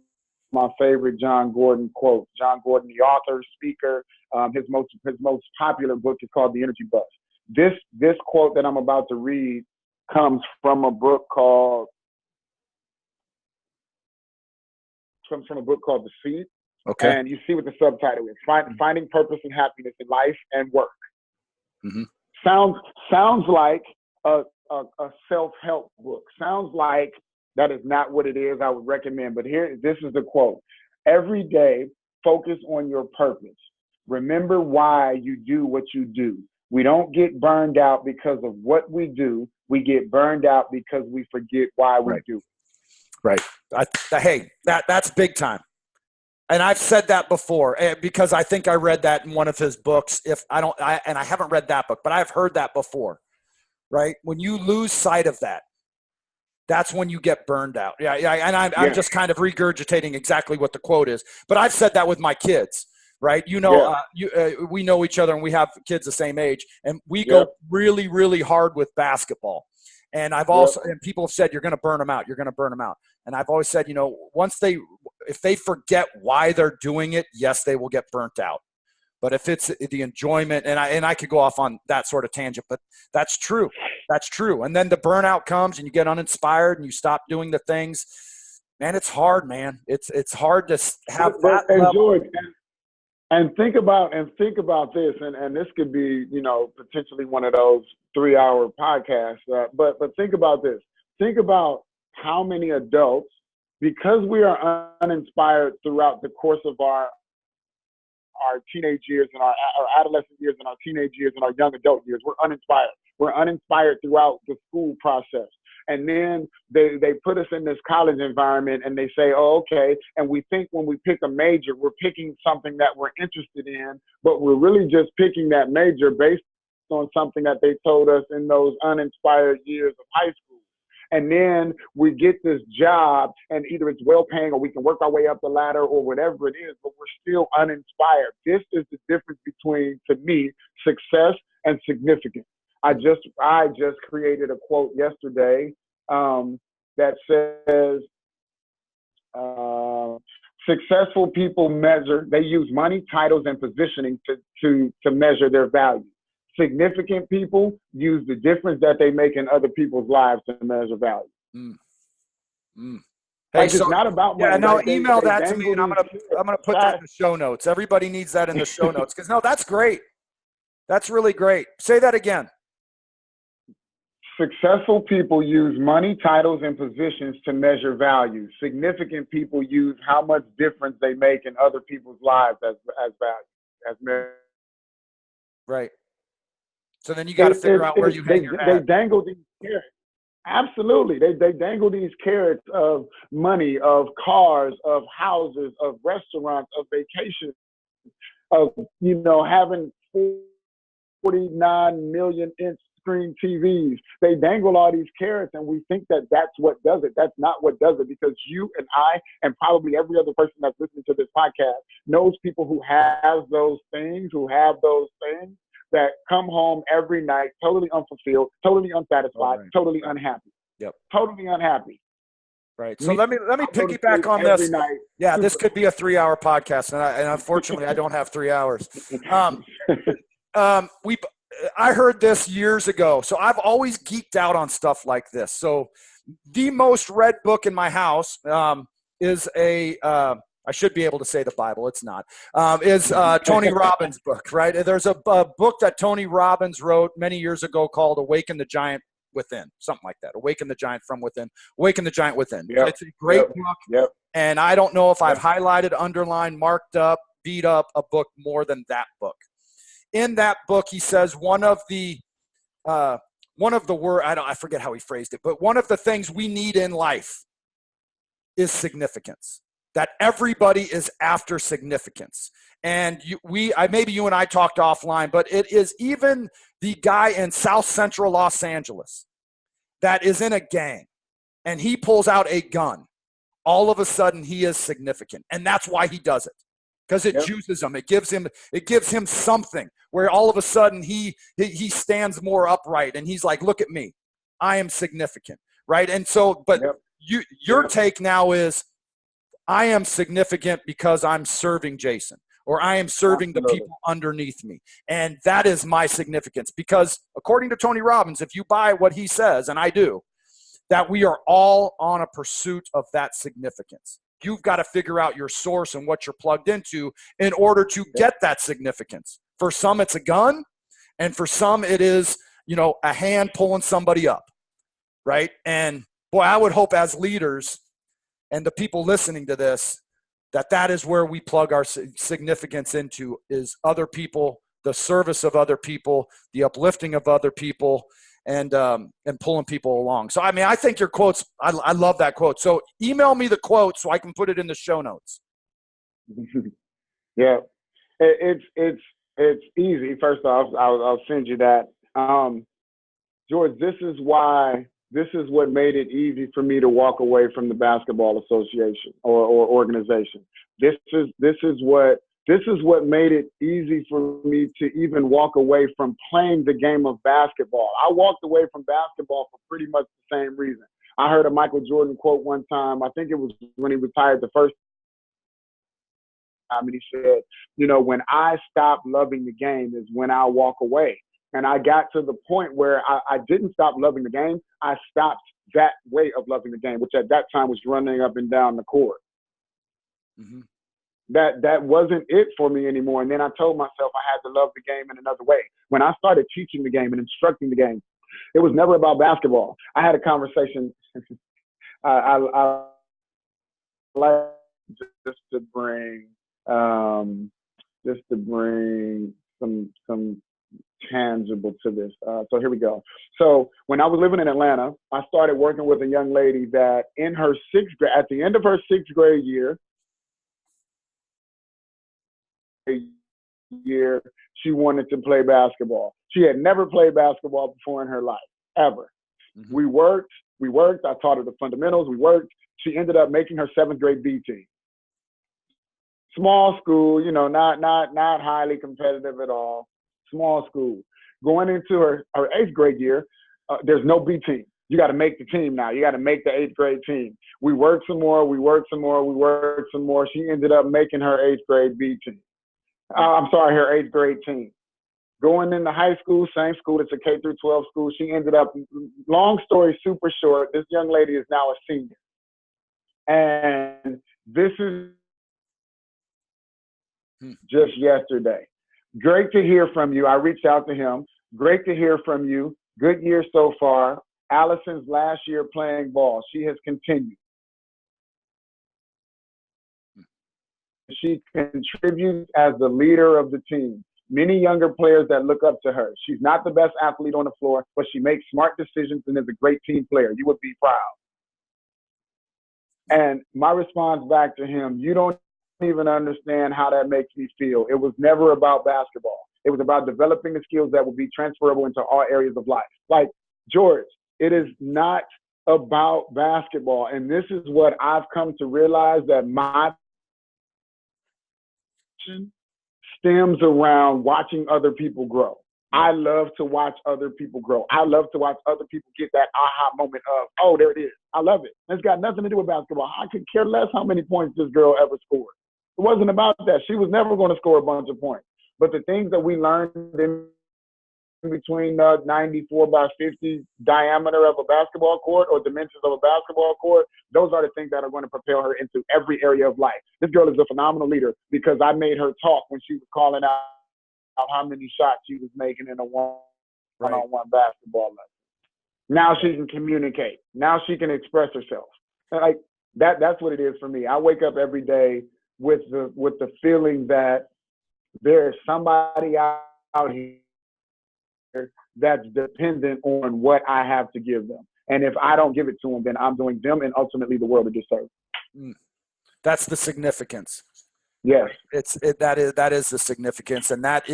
my favorite John Gordon quotes. John Gordon, the author, speaker, his most popular book is called The Energy Bus. This quote that I'm about to read comes from a book called The Seed. Okay. And you see what the subtitle is: Finding Purpose and Happiness in Life and Work. Mm-hmm. Sounds like a self-help book. Sounds like that is not what it is I would recommend. But this is the quote: every day, focus on your purpose. Remember why you do what you do. We don't get burned out because of what we do. We get burned out because we forget why we do. Right. Hey, that's big time. And I've said that before because I think I read that in one of his books. And I haven't read that book, but I've heard that before, right? When you lose sight of that, that's when you get burned out. Yeah. And I'm just kind of regurgitating exactly what the quote is, but I've said that with my kids, right? We know each other and we have kids the same age, and we go really, really hard with basketball. And and people have said, you're going to burn them out. You're going to burn them out. And I've always said, if they forget why they're doing it, yes, they will get burnt out. But if it's the enjoyment, and I could go off on that sort of tangent, but that's true. That's true. And then the burnout comes and you get uninspired and you stop doing the things. Man, it's hard, man. It's hard to have that level. George, and think about this, and this could be, potentially one of those 3-hour podcasts. But think about this. Think about how many adults, because we are uninspired throughout the course of our teenage years and our adolescent years and our teenage years and our young adult years, we're uninspired. We're uninspired throughout the school process. And then they put us in this college environment and they say, oh, okay. And we think when we pick a major, we're picking something that we're interested in, but we're really just picking that major based on something that they told us in those uninspired years of high school. And then we get this job and either it's well paying or we can work our way up the ladder or whatever it is, but we're still uninspired. This is the difference between, to me, success and significance. I just created a quote yesterday that says, successful people they use money, titles, and positioning to measure their value. Significant people use the difference that they make in other people's lives to measure value. Hey, it's not about money. Yeah, no, email that to me, and I'm gonna put that in the show notes. Everybody needs that in the show notes because that's great. That's really great. Say that again. Successful people use money, titles, and positions to measure value. Significant people use how much difference they make in other people's lives as value. Right. So then you got to figure out where you hang your hat. They dangle these carrots. Absolutely. They dangle these carrots of money, of cars, of houses, of restaurants, of vacations, of, having 49 million inch screen TVs. They dangle all these carrots and we think that that's what does it. That's not what does it, because you and I and probably every other person that's listening to this podcast knows people who have those things, that come home every night totally unfulfilled, totally unsatisfied, totally unhappy. Yep. Totally unhappy. Right. So let me piggyback on this. Night. Yeah, this could be a 3-hour podcast, and unfortunately, I don't have 3 hours. I heard this years ago, so I've always geeked out on stuff like this. So the most read book in my house is I should be able to say the Bible. It's not. Is Tony Robbins' book, right? There's a book that Tony Robbins wrote many years ago called Awaken the Giant Within, something like that. Awaken the Giant from Within. Awaken the Giant Within. Yep. It's a great book. Yep. And I don't know if I've highlighted, underlined, marked up, beat up a book more than that book. In that book, he says one of the I forget how he phrased it, but one of the things we need in life is significance. That everybody is after significance. And maybe you and I talked offline, but it is even the guy in South Central Los Angeles that is in a gang and he pulls out a gun. All of a sudden he is significant. And that's why he does it. Because it juices him. It gives him something where all of a sudden he stands more upright and he's like, look at me. I am significant. Right. And so, but your take now is, I am significant because I'm serving Jayson, or I am serving the people underneath me. And that is my significance, because according to Tony Robbins, if you buy what he says, and I do, that we are all on a pursuit of that significance. You've got to figure out your source and what you're plugged into in order to get that significance. For some, it's a gun. And for some, it is, a hand pulling somebody up. Right. And boy, I would hope as leaders, and the people listening to this, that is where we plug our significance into, is other people, the service of other people, the uplifting of other people, and pulling people along. So, I think your quotes, I love that quote. So email me the quote so I can put it in the show notes. Yeah, it's easy. First off, I'll send you that. George, this is what made it easy for me to walk away from the basketball association or organization. This is what made it easy for me to even walk away from playing the game of basketball. I walked away from basketball for pretty much the same reason. I heard a Michael Jordan quote one time. I think it was when he retired the first time, and he said, when I stop loving the game is when I walk away. And I got to the point where I didn't stop loving the game. I stopped that way of loving the game, which at that time was running up and down the court. Mm-hmm. That wasn't it for me anymore. And then I told myself I had to love the game in another way. When I started teaching the game and instructing the game, it was never about basketball. I had a conversation. I like just to bring some tangible to this. So here we go. So when I was living in Atlanta, I started working with a young lady that at the end of her sixth grade year, she wanted to play basketball. She had never played basketball before in her life, ever. Mm-hmm. We worked. I taught her the fundamentals. We worked. She ended up making her seventh grade B team. Small school, not highly competitive at all. Small school. Going into her eighth grade year, there's no B team. You got to make the team now. You got to make the eighth grade team. We worked some more. She ended up making her eighth grade B team. Her eighth grade team. Going into high school, same school. It's a K through 12 school. She ended up, long story super short, this young lady is now a senior. And this is just yesterday. Great to hear from you. I reached out to him. Great to hear from you. Good year so far. Allison's last year playing ball. She has continued. She contributes as the leader of the team. Many younger players that look up to her. She's not the best athlete on the floor, but she makes smart decisions and is a great team player. You would be proud. And my response back to him, you don't even understand how that makes me feel. It was never about basketball. It was about developing the skills that will be transferable into all areas of life. Like, George, it is not about basketball. And this is what I've come to realize, that my stems around watching other people grow. I love to watch other people grow. I love to watch other people get that aha moment of, oh, there it is. I love it. It's got nothing to do with basketball. I could care less how many points this girl ever scored. It wasn't about that. She was never going to score a bunch of points. But the things that we learned in between 94 by 50 diameter of a basketball court or dimensions of a basketball court, those are the things that are going to propel her into every area of life. This girl is a phenomenal leader because I made her talk when she was calling out how many shots she was making in a one-on-one basketball lesson. Now she can communicate. Now she can express herself. Like that's what it is for me. I wake up every day with the feeling that there is somebody out here that's dependent on what I have to give them. And if I don't give it to them, then I'm doing them and ultimately the world a disservice. That's the significance. Yes. That is the significance. And that's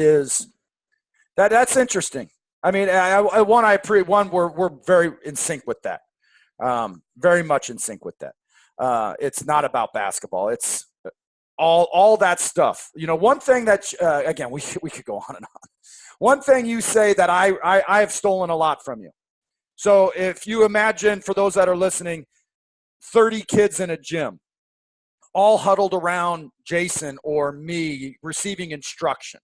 interesting. I mean, we're very in sync with that. Very much in sync with that. It's not about basketball. It's all that stuff. One thing that, again, we could go on and on. One thing you say that I have stolen a lot from you. So if you imagine, for those that are listening, 30 kids in a gym, all huddled around Jayson or me receiving instruction.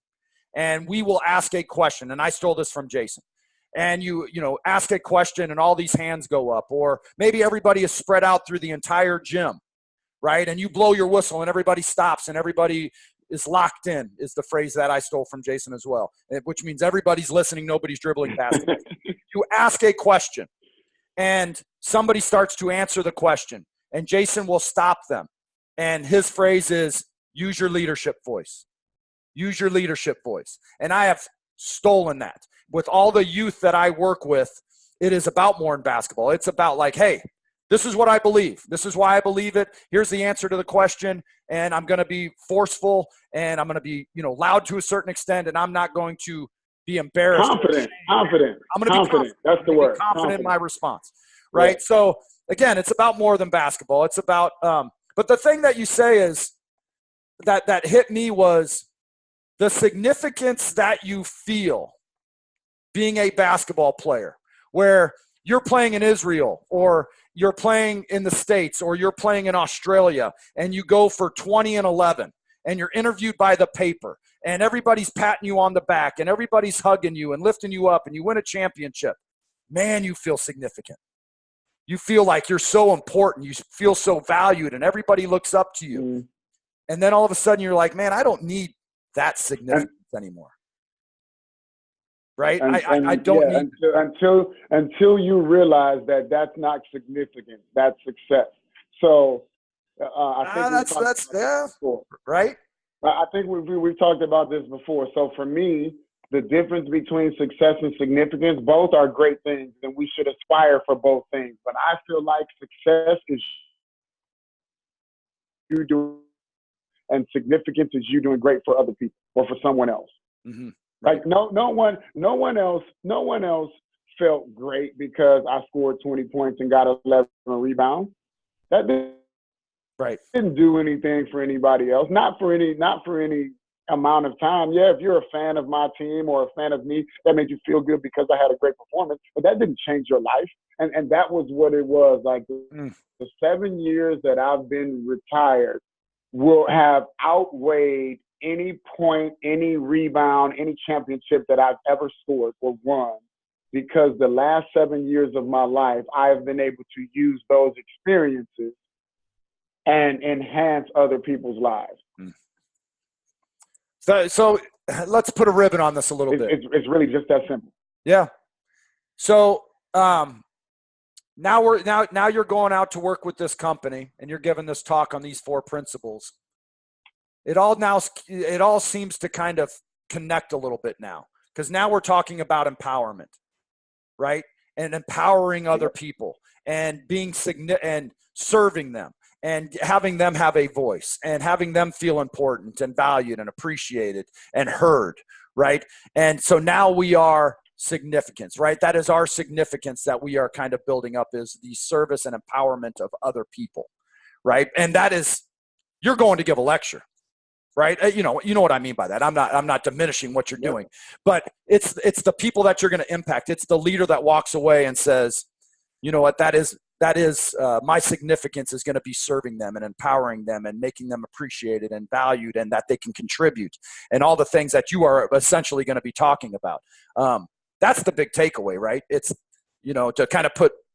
And we will ask a question. And I stole this from Jayson. And you ask a question and all these hands go up. Or maybe everybody is spread out through the entire gym, right? And you blow your whistle and everybody stops and everybody is locked in, is the phrase that I stole from Jayson as well, which means everybody's listening, nobody's dribbling basketball. You ask a question and somebody starts to answer the question and Jayson will stop them. And his phrase is, use your leadership voice. Use your leadership voice. And I have stolen that. With all the youth that I work with, it is about more in basketball. It's about like, hey, This is what I believe. This is why I believe it. Here's the answer to the question. And I'm going to be forceful, and I'm going to be, loud to a certain extent, and I'm not going to be embarrassed. Confident. I'm going to be confident. That's the word. Confident in my response, right? Yeah. So again, it's about more than basketball. It's about, but the thing that you say is that hit me was the significance that you feel being a basketball player, where you're playing in Israel, or you're playing in the States, or you're playing in Australia, and you go for 20 and 11, and you're interviewed by the paper, and everybody's patting you on the back, and everybody's hugging you and lifting you up, and you win a championship. Man, you feel significant. You feel like you're so important. You feel so valued, and everybody looks up to you. Mm. And then all of a sudden you're like, man, I don't need that significance anymore. Right? I don't need until you realize that that's not significant. That's success. So I think right. I think we've talked about this before. So for me, the difference between success and significance, both are great things, and we should aspire for both things. But I feel like success is you doing, and significance is you doing great for other people or for someone else. Mm-hmm. Like no one else felt great because I scored 20 points and got 11 rebounds. That didn't do anything for anybody else. Not for any amount of time. Yeah, if you're a fan of my team or a fan of me, that made you feel good because I had a great performance. But that didn't change your life. And that was what it was. Like the 7 years that I've been retired will have outweighed any point, any rebound, any championship that I've ever scored or won, because the last 7 years of my life, I have been able to use those experiences and enhance other people's lives. So let's put a ribbon on this a little bit. It's really just that simple. Yeah. So now you're going out to work with this company, and you're giving this talk on these 4 principles. It all seems to kind of connect a little bit now, because now we're talking about empowerment, right? And empowering other people, and being and serving them, and having them have a voice, and having them feel important and valued and appreciated and heard, right? And so now we are significance, right? That is our significance that we are kind of building up, is the service and empowerment of other people, right? And that is, you're going to give a lecture, right? You know what I mean by that. I'm not diminishing what you're doing, but it's the people that you're going to impact. It's the leader that walks away and says, you know what, that is my significance is going to be serving them and empowering them and making them appreciated and valued, and that they can contribute, and all the things that you are essentially going to be talking about. That's the big takeaway, right? It's, to kind of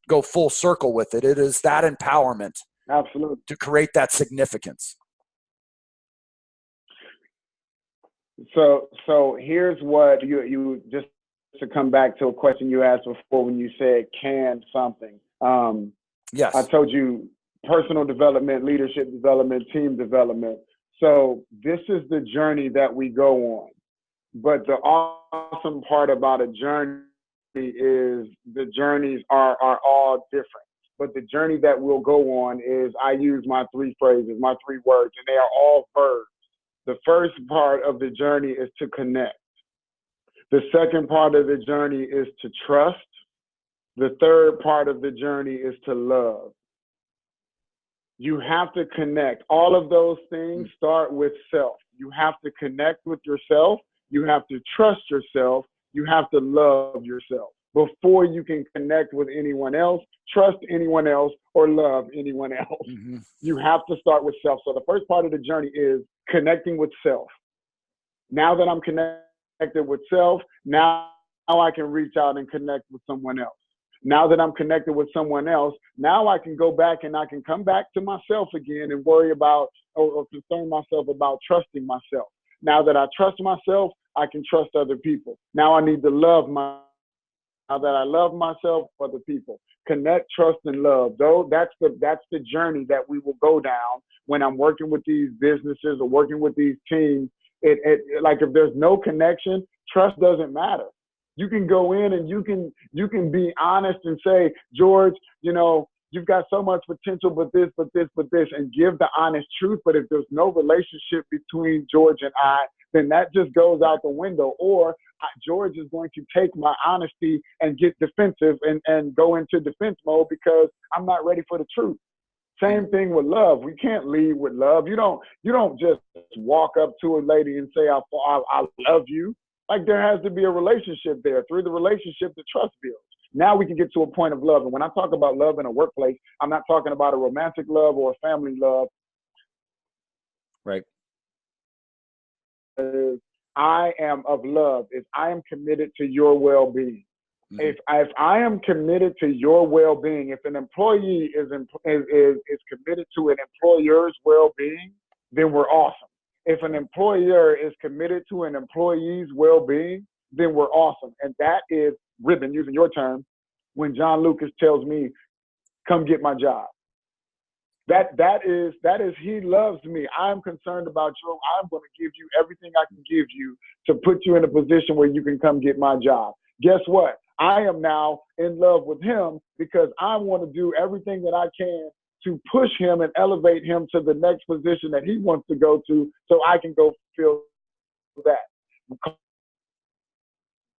go full circle with it. It is that empowerment, absolutely, to create that significance. So here's what you just to come back to a question you asked before when you said can something. Yes. I told you personal development, leadership development, team development. So this is the journey that we go on. But the awesome part about a journey is the journeys are all different. But the journey that we'll go on is, I use my 3 phrases, my 3 words, and they are all verbs. The first part of the journey is to connect. The second part of the journey is to trust. The third part of the journey is to love. You have to connect. All of those things start with self. You have to connect with yourself. You have to trust yourself. You have to love yourself before you can connect with anyone else, trust anyone else, or love anyone else. Mm-hmm. You have to start with self. So the first part of the journey is connecting with self. Now that I'm connected with self, now I can reach out and connect with someone else. Now that I'm connected with someone else, now I can go back and I can come back to myself again and worry about or concern myself about trusting myself. Now that I trust myself, I can trust other people. Now I need to love myself. Now that I love myself, other people. Connect, trust, and love. Though that's the journey that we will go down when I'm working with these businesses or working with these teams. Like, if there's no connection, trust doesn't matter. You can go in and you can be honest and say, George, you you've got so much potential, but this, and give the honest truth. But if there's no relationship between George and I, then that just goes out the window. Or George is going to take my honesty and get defensive and go into defense mode because I'm not ready for the truth. Same thing with love. We can't lead with love. You don't just walk up to a lady and say, I love you. Like, there has to be a relationship there. Through the relationship, the trust builds. Now we can get to a point of love. And when I talk about love in a workplace, I'm not talking about a romantic love or a family love. Right. I am of love. If I am committed to your well-being. If I am committed to your well-being, if an employee is committed to an employer's well-being, then we're awesome. If an employer is committed to an employee's well-being, then we're awesome. And that is ribbon, using your term, when John Lucas tells me, come get my job. That is he loves me. I'm concerned about you. I'm going to give you everything I can give you to put you in a position where you can come get my job. Guess what? I am now in love with him because I want to do everything that I can to push him and elevate him to the next position that he wants to go to so I can go feel that.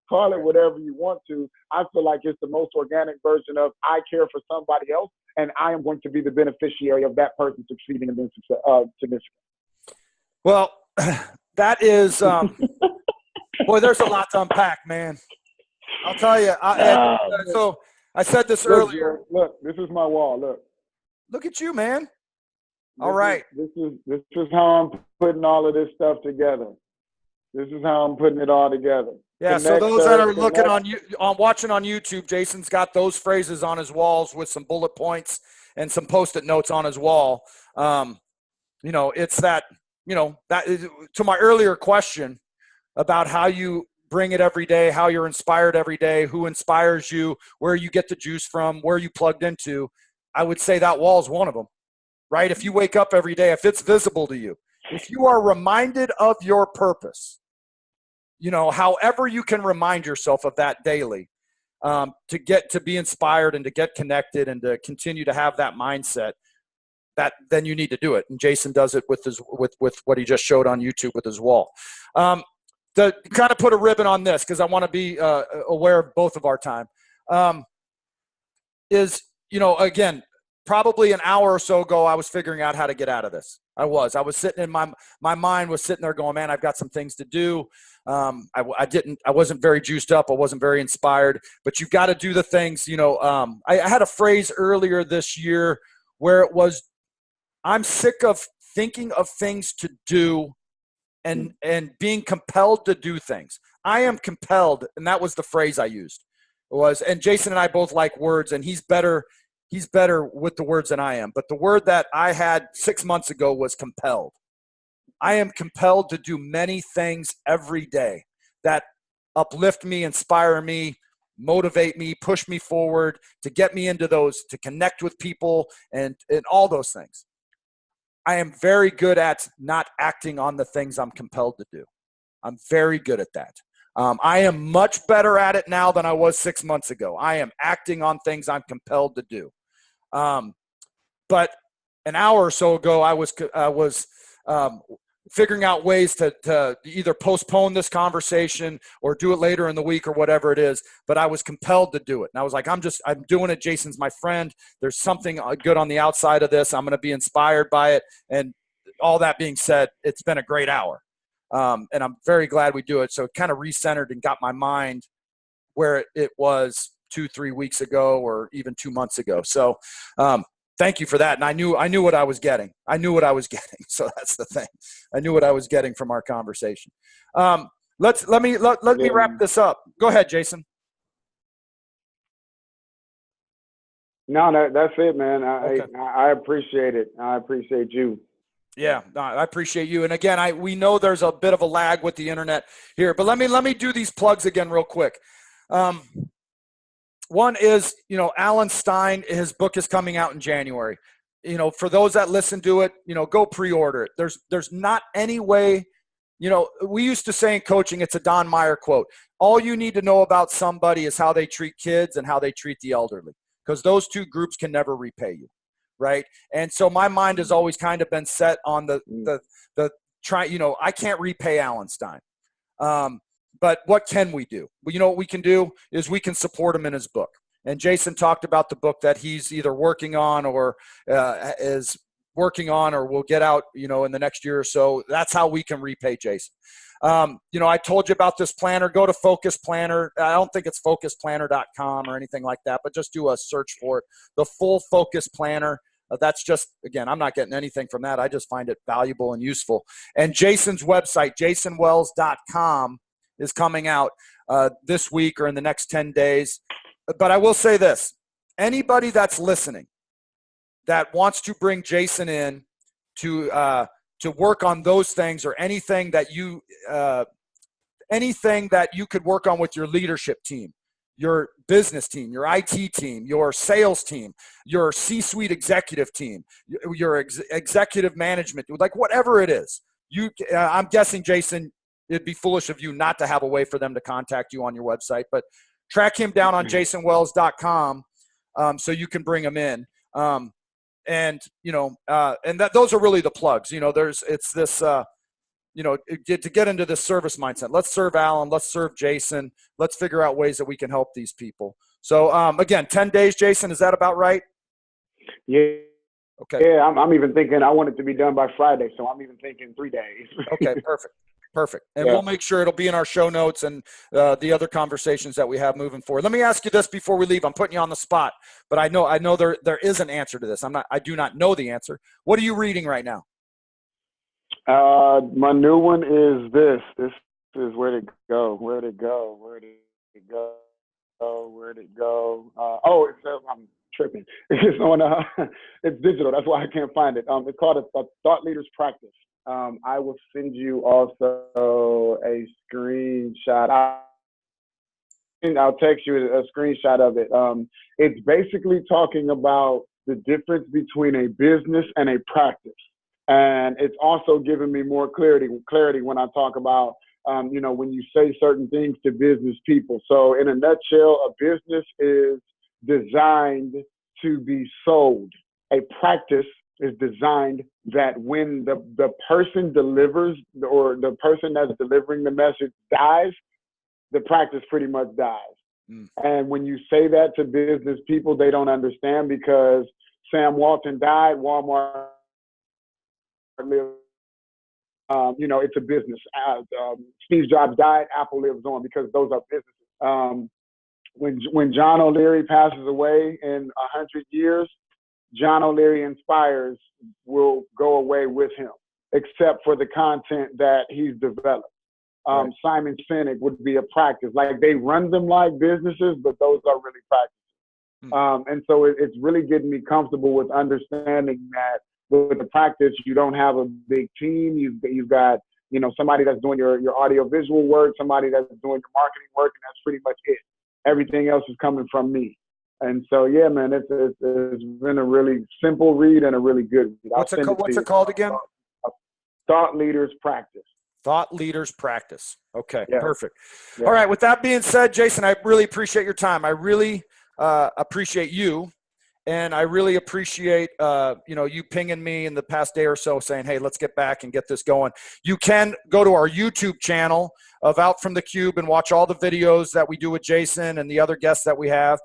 Call it whatever you want to. I feel like it's the most organic version of I care for somebody else, and I am going to be the beneficiary of that person succeeding and being significant. Well, that is boy, there's a lot to unpack, man. I'll tell you. So I said this earlier. Look, this is my wall. Look at you, man. All right. This is how I'm putting all of this stuff together. This is how I'm putting it all together. Yeah. So those that are looking watching on YouTube, Jason's got those phrases on his walls with some bullet points and some Post-it notes on his wall. It's that. That is, to my earlier question about how you bring it every day, how you're inspired every day, who inspires you, where you get the juice from, where you plugged into. I would say that wall is one of them, right? If you wake up every day, if it's visible to you, if you are reminded of your purpose, however you can remind yourself of that daily, to get to be inspired and to get connected and to continue to have that mindset, that then you need to do it. And Jayson does it with what he just showed on YouTube with his wall. To kind of put a ribbon on this, because I want to be aware of both of our time, again, probably an hour or so ago, I was figuring out how to get out of this. I was sitting in my mind was sitting there going, man, I've got some things to do. I wasn't very juiced up. I wasn't very inspired, but you've got to do the things, I had a phrase earlier this year where it was, I'm sick of thinking of things to do and being compelled to do things. I am compelled, and that was the phrase I used. And Jayson and I both like words, and he's better with the words than I am. But the word that I had 6 months ago was compelled. I am compelled to do many things every day that uplift me, inspire me, motivate me, push me forward, to get me into those, to connect with people and all those things. I am very good at not acting on the things I'm compelled to do. I'm very good at that. I am much better at it now than I was 6 months ago. I am acting on things I'm compelled to do. But an hour or so ago, I was figuring out ways to either postpone this conversation or do it later in the week or whatever it is. But I was compelled to do it. And I was like, I'm doing it. Jason's my friend. There's something good on the outside of this. I'm going to be inspired by it. And all that being said, it's been a great hour. And I'm very glad we do it. So it kind of recentered and got my mind where it was 2-3 weeks ago or even 2 months ago. So thank you for that. And I knew what I was getting. So that's the thing. I knew what I was getting from our conversation. Let me wrap this up. Go ahead, Jayson. No, that's it, man. Okay. I appreciate it. I appreciate you. Yeah, no, I appreciate you. And again, we know there's a bit of a lag with the internet here, but let me do these plugs again real quick. One is, Alan Stein, his book is coming out in January. For those that listen to it, go pre-order it. There's not any way, we used to say in coaching, it's a Don Meyer quote. All you need to know about somebody is how they treat kids and how they treat the elderly. because those two groups can never repay you. Right. And so my mind has always kind of been set on the try, I can't repay Alan Stein. But what can we do? Well, what we can do is we can support him in his book. And Jayson talked about the book that he's either working on or is working on or will get out, in the next year or so. That's how we can repay Jayson. I told you about this planner. Go to Focus Planner. I don't think it's focusplanner.com or anything like that, but just do a search for it. The full Focus Planner. That's just, again, I'm not getting anything from that. I just find it valuable and useful. And Jayson's website, jaysonwells.com, is coming out this week or in the next 10 days. But I will say this. Anybody that's listening that wants to bring Jayson in to work on those things or anything that you could work on with your leadership team, your business team, your IT team, your sales team, your C-suite executive team, your executive management, like whatever it is, I'm guessing, Jayson, it'd be foolish of you not to have a way for them to contact you on your website, but track him down on jaysonwells.com so you can bring him in. And those are really the plugs. To get into this service mindset. Let's serve Alan. Let's serve Jayson. Let's figure out ways that we can help these people. So again, 10 days, Jayson, is that about right? Yeah. Okay. Yeah, I'm even thinking I want it to be done by Friday, so I'm even thinking 3 days. Okay, perfect. And we'll make sure it'll be in our show notes and the other conversations that we have moving forward. Let me ask you this before we leave. I'm putting you on the spot, but I know there is an answer to this. I do not know the answer. What are you reading right now? My new one is this. This is Where'd It Go? Where'd It Go? Where'd It Go? Where'd it go? I'm tripping. It's on. It's digital. That's why I can't find it. It's called a Thought Leaders Practice. I will send you also a screenshot. I'll text you a screenshot of it. It's basically talking about the difference between a business and a practice. And it's also giving me more clarity when I talk about, when you say certain things to business people. So in a nutshell, a business is designed to be sold. A practice is designed that when the person delivers or the person that's delivering the message dies, the practice pretty much dies. And when you say that to business people, they don't understand because Sam Walton died, Walmart lived. It's a business. Steve Jobs died, Apple lives on because those are businesses. When John O'Leary passes away in 100 years, John O'Leary Inspires will go away with him, except for the content that he's developed. Right. Simon Sinek would be a practice. Like they run them like businesses, but those are really practices. And so it's really getting me comfortable with understanding that with the practice, you don't have a big team. You've got, somebody that's doing your audio visual work, somebody that's doing your marketing work, and that's pretty much it. Everything else is coming from me. And so, yeah, man, it's been a really simple read and a really good read. What's it called again? Thought Leaders Practice. Thought Leaders Practice. Okay, yeah. Perfect. Yeah. All right, with that being said, Jayson, I really appreciate your time. I really appreciate you. And I really appreciate, you pinging me in the past day or so saying, hey, let's get back and get this going. You can go to our YouTube channel of Out from the Cube and watch all the videos that we do with Jayson and the other guests that we have.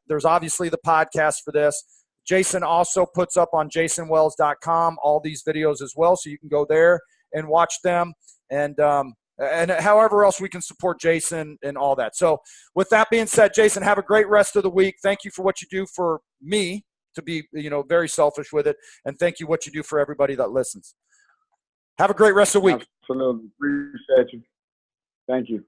There's obviously the podcast for this. Jayson also puts up on jaysonwells.com all these videos as well, so you can go there and watch them. And however else we can support Jayson and all that. So with that being said, Jayson, have a great rest of the week. Thank you for what you do for me, to be, very selfish with it. And thank you what you do for everybody that listens. Have a great rest of the week. Absolutely. Appreciate you. Thank you.